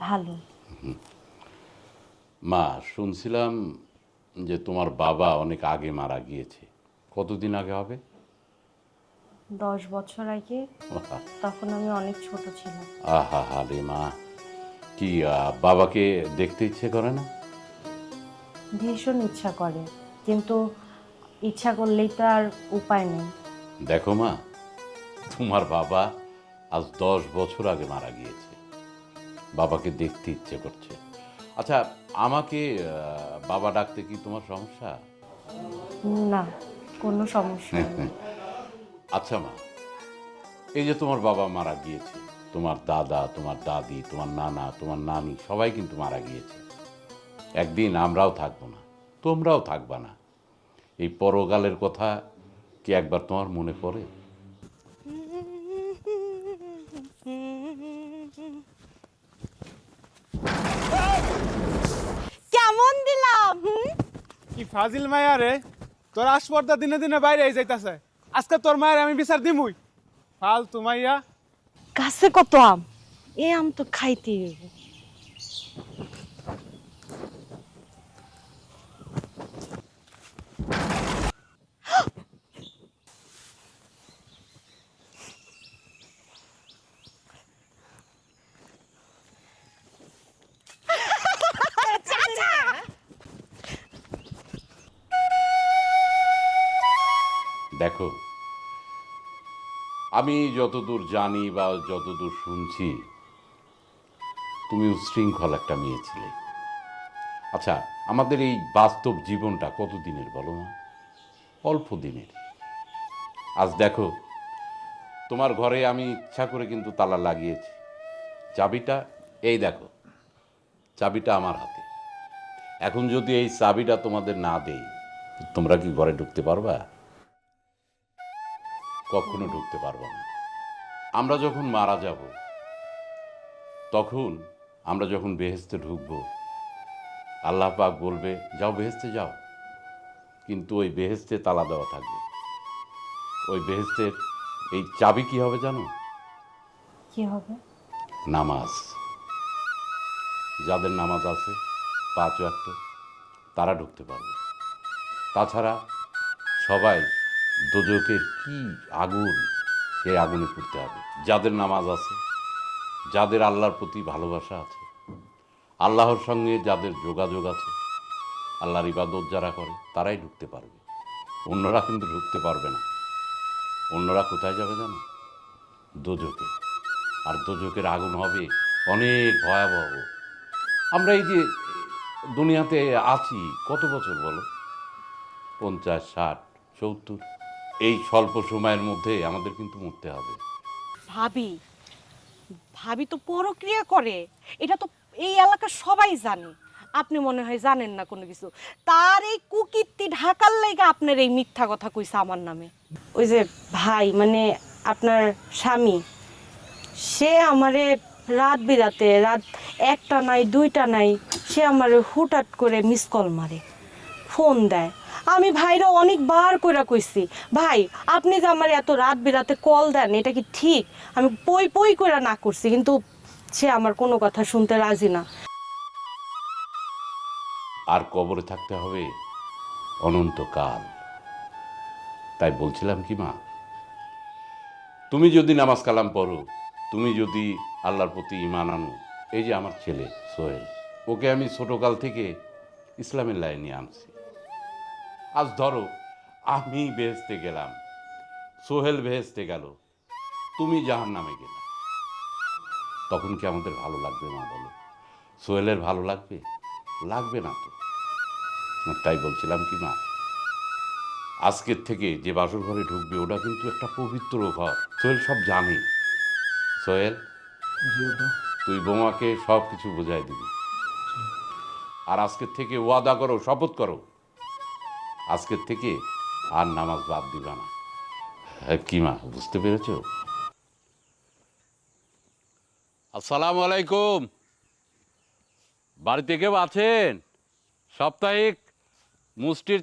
ভালো।
মা, শুনছিলাম যে তোমার বাবা অনেক আগে মারা গিয়েছে। কতদিন আগে হবে?
10 বছর আগে, তখন আমি অনেক ছোট ছিলাম।
আহা হা রে মা, কি বাবাকে দেখতে ইচ্ছে করে না?
ভীষণ ইচ্ছা করে, কিন্তু ইচ্ছা করলেই তো আর উপায় নেই।
দেখো মা, তোমার বাবা আজ 10 বছর আগে মারা গিয়েছে, বাবাকে দেখতে ইচ্ছে করছে। আচ্ছা, আমাকে বাবা ডাকতে কি তোমার সমস্যা?
না, কোনো সমস্যা নেই।
আচ্ছা মা, এই যে তোমার বাবা মারা গিয়েছে, তোমার দাদা, তোমার দাদি, তোমার নানা, তোমার নানি সবাই কিন্তু মারা গিয়েছে। একদিন আমরাও থাকবো না, তোমরাও থাকবা না। এই পরকালের কথা কি একবার তোমার মনে পড়ে?
কেমন দিলাম?
কি ফাজিল মায়া রে, তোর আসপর্দা দিনে দিনে বাইরে যাইতাছে। আজকে তোর মায়ের আমি বিচার দিমুই। ফালতু মাইয়া।
গাছে কত আম, এ আম তো খাইতে হইবে।
দেখো, আমি যতদূর জানি বা যতদূর শুনছি, তুমি উচ্ছৃঙ্খল একটা মেয়ে ছিলে। আচ্ছা, আমাদের এই বাস্তব জীবনটা কত দিনের বলো না? অল্প দিনের। আজ দেখো, তোমার ঘরে আমি ইচ্ছা করে কিন্তু তালা লাগিয়েছি। চাবিটা এই দেখো, চাবিটা আমার হাতে। এখন যদি এই চাবিটা তোমাদের না দেই, তোমরা কি ঘরে ঢুকতে পারবা? কখনো ঢুকতে পারবো না। আমরা যখন মারা যাব, তখন আমরা যখন বেহেশতে ঢুকবো, আল্লাহ পাক বলবে যাও বেহেশতে যাও, কিন্তু ওই বেহেশতে তালা দেওয়া থাকবে। ওই বেহেশতের এই চাবি কি হবে জানো?
কি হবে?
নামাজ। যাদের নামাজ আছে 5 ওয়াক্ত, তারা ঢুকতে পারবে। তাছাড়া সবাই দোজখের কি আগুন, সেই আগুনে পুড়তে হবে। যাদের নামাজ আছে, যাদের আল্লাহর প্রতি ভালোবাসা আছে, আল্লাহর সঙ্গে যাদের যোগাযোগ আছে, আল্লাহর ইবাদত যারা করে, তারাই ঢুকতে পারবে। অন্যরা কিন্তু ঢুকতে পারবে না। অন্যরা কোথায় যাবে জানো? দোজখে। আর দোজখের আগুন হবে অনেক ভয়াবহ। আমরা এই যে দুনিয়াতে আছি কত বছর বলো? 50, 60, 70। এই স্বল্প সময়ের মধ্যে আমাদের কিন্তু মরতে হবে।
ভাবি, ভাবি তো পরক্রিয়া করে, এটা তো এই এলাকার সবাই জানে। আপনি মনে হয় জানেন না কোনো কিছু। তার এই কুকীর্তি ঢাকার লাইগা আপনার এই মিথ্যা কথা কইছে আমার নামে। ওই যে ভাই, মানে আপনার স্বামী, সে আমারে রাত বিরাতে, রাত 1টা নাই 2টা নাই, সে আমারে হুটহাট করে মিস কল মারে, ফোন দেয়। আমি ভাইরা অনেকবার কইরা কইছি, ভাই আপনি যে আমার এত রাত বিরাতে কল দেন, এটা কি ঠিক? আমি পই পই কইরা না করছি, কিন্তু সে আমার কোনো কথা শুনতে রাজি না।
আর কবরে থাকতে হবে অনন্তকাল। তাই বলছিলাম কি মা, তুমি যদি নামাজ কালাম পড়ো, তুমি যদি আল্লাহর প্রতি ঈমান আনো, এই যে আমার ছেলে সোহেল, ওকে আমি ছোটকাল থেকে ইসলামের লাইনে আনছি। আজ ধরো আমি বেহেশতে গেলাম, সোহেল বেহেশতে গেল, তুমি জাহান্নামে গেলে, তখন কি আমাদের ভালো লাগবে মা বলো? সোহেলের ভালো লাগবে? লাগবে না তো। তাই বলছিলাম কি মা, আজকের থেকে যে বাসর ঘরে ঢুকবে, ওটা কিন্তু একটা পবিত্র ঘর। সোহেল সব জানে। সোহেল,
জি আব্বা।
তুই বোমাকে সব কিছু বোঝাই দিবি। আর আজকের থেকে ওয়াদা করো, শপথ করো, আজকের থেকে আর নামাজ বাদ দিবা না। কি মা, বুঝতে পেরেছ? আসসালামু আলাইকুম। বাড়িতে কেউ আছেন? সাপ্তাহিক মুষ্টির।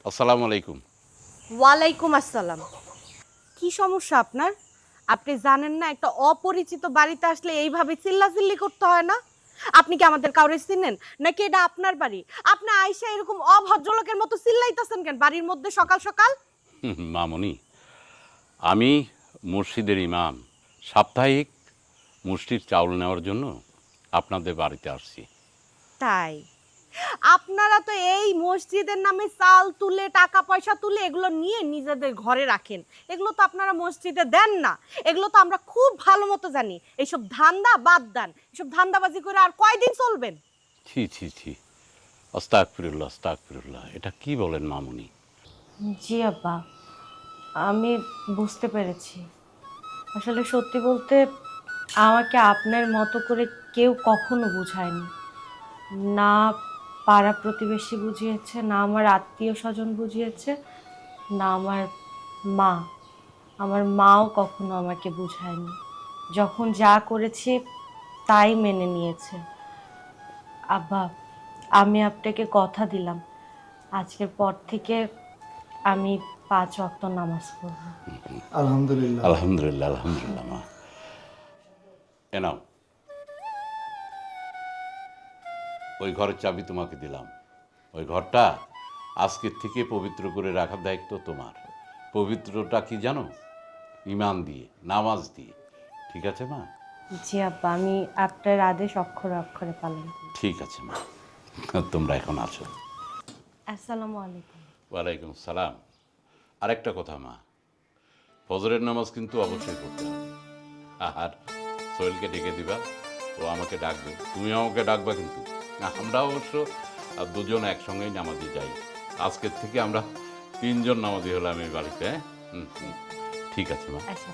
আসসালামু আলাইকুম।
ওয়ালাইকুম আসসালাম। কি সমস্যা আপনার? আপনি জানেন না একটা অপরিচিত বাড়িতে আসলে এইভাবে চিল্লাচিল্লি করতে হয় না? আপনি কি আমাদের কাউরে চিনেন নাকি এটা আপনার বাড়ি? আপনি আইসা এরকম অভদ্রলোকের মতো চিল্লাইতেছেন কেন বাড়ির মধ্যে সকাল সকাল?
মামনি, আমি মসজিদের ইমাম। সাপ্তাহিক মুষ্টির চাউল নেওয়ার জন্য আপনাদের বাড়িতে আসছি।
তাই আপনারা তো এই মসজিদের নামে চাল তুলে টাকা পয়সা তুলে এগুলো নিয়ে নিজেদের ঘরে রাখেন। এগুলো তো আপনারা মসজিদে দেন না। এগুলো তো আমরা খুব ভালো মতো জানি। এইসব ধান্দা বাদ দেন। এসব ধান্দাবাজি করে আর কয়দিন চলবেন?
ছি ছি ছি, আস্তাগফিরুল্লাহ আস্তাগফিরুল্লাহ। এটা কি বলেন মামনি?
জি আব্বা, আমি বুঝতে পেরেছি। আসলে সত্যি বলতে আমাকে আপনার মতো করে কেউ কখনো বুঝায়নি। না পাড়া প্রতিবেশী বুঝিয়েছে, না আমার আত্মীয় স্বজন বুঝিয়েছে, না আমার মাও কখনো আমাকে বুঝায়নি। যখন যা করেছি তাই মেনে নিয়েছে। আব্বা, আমি আপনাকে কথা দিলাম আজকের পর থেকে আমি 5 ওয়াক্ত নামাজ পড়ব।
আলহামদুলিল্লাহ।
আলহামদুলিল্লাহ আলহামদুলিল্লাহ। মা, এ নাও, ওই ঘরের চাবি তোমাকে দিলাম। ওই ঘরটা আজকের থেকে পবিত্র করে রাখার দায়িত্ব তোমার। পবিত্রটা কি জানো? ইমান দিয়ে, নামাজ দিয়ে। ঠিক আছে মা?
জি আব্বা, আমি আপনার আদেশ অক্ষরে অক্ষরে পালন করব।
ঠিক আছে মা, তোমরা এখন আছো।
আসসালামু আলাইকুম।
ওয়ালাইকুম সালাম। আরেকটা কথা মা, ফজরের নামাজ কিন্তু অবশ্যই পড়তে হবে। আর সোহেলকে ডেকে দিবা, ও আমাকে ডাকবে, তুমি আমাকে ডাকবা কিন্তু। আমরা অবশ্য দুজন একসঙ্গেই নামাজে যাই। আজকের থেকে আমরা 3 জন নামাজি হলাম এই বাড়িতে। ঠিক আছে মা।
আচ্ছা।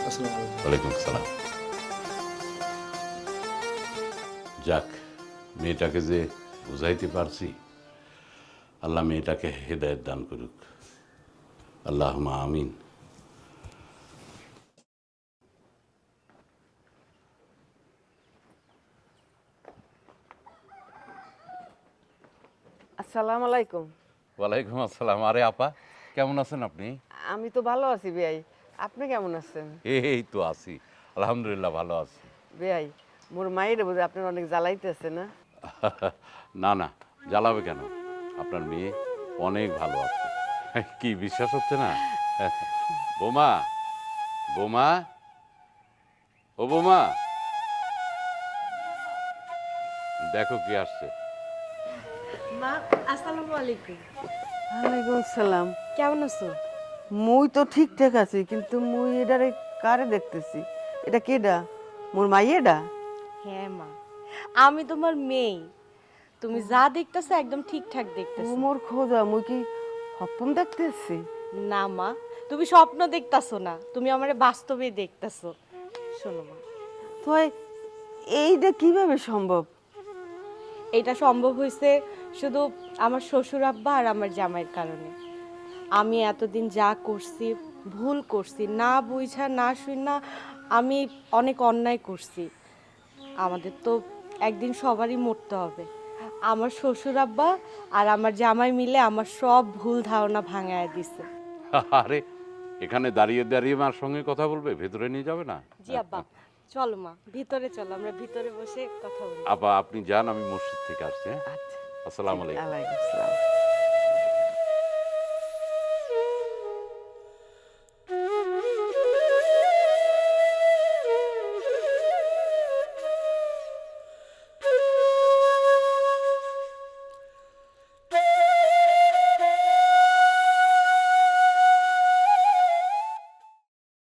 আসসালামু আলাইকুম।
ওয়ালাইকুম সালাম। যাক, মেয়েটাকে যে বুঝাইতে পারছি, আল্লাহ মেয়েটাকে হেদায়েত দান করুক। আল্লাহুম্মা আমিন।
আসসালামু আলাইকুম।
ওয়ালাইকুম আসসালাম। আরে আপা, কেমন আছেন আপনি?
আমি তো ভালো আছি বেয়াই, আপনি কেমন আছেন?
এই তো আছি, আলহামদুলিল্লাহ ভালো আছি।
বেয়াই, মোর মায়ের বোধহয় আপনার অনেক জ্বালাইতেছে না?
না না, জ্বালাবে কেন? আপনার মেয়ে অনেক ভালো আছে। কি বিশ্বাস হচ্ছে না? বোমা, বোমা, ও বোমা, দেখো কি আসছে।
মা, আসসালামু আলাইকুম।
ওয়ালাইকুম আসসালাম।
কেমন আছো?
মুই তো ঠিকঠাক আছি, কিন্তু মুই এটারে কারে দেখতেছি? এটা কেডা? মোর মাইয়েডা?
হ্যাঁ মা, আমি তোমার মেয়ে। তুমি যা দেখতেছো একদম ঠিকঠাক দেখতেছো।
মোর খোদা, মুই কি স্বপ্ন দেখতেছি?
না মা, তুমি স্বপ্ন দেখতাছো না, তুমি আমারে বাস্তবে দেখতাছো। শোনো মা,
তো এইটা কিভাবে সম্ভব?
এটা সম্ভব হয়েছে শুধু আমার শ্বশুর আব্বা আর আমার জামাইয়ের কারণে। আমি এতদিন যা করছি, ভুল করছি, না বুঝা না শুনা আমি অনেক অন্যায় করছি। আমাদের তো একদিন সবারই মরতে হবে। আমার শ্বশুর আব্বা আর আমার জামাই মিলে আমার সব ভুল ধারণা ভাঙায় দিছে।
আরে, এখানে দাঁড়িয়ে দাঁড়িয়ে মার সঙ্গে কথা বলবে? ভেতরে নিয়ে যাবে না?
জি আব্বা, চলো মা, ভিতরে চলো, আমরা ভিতরে বসে কথা বলি।
আপা আপনি যান, আমি মসজিদ থেকে আসছি। হ্যাঁ,
আচ্ছা,
আসসালামু আলাইকুম।
ওয়ালাইকুম আসসালাম।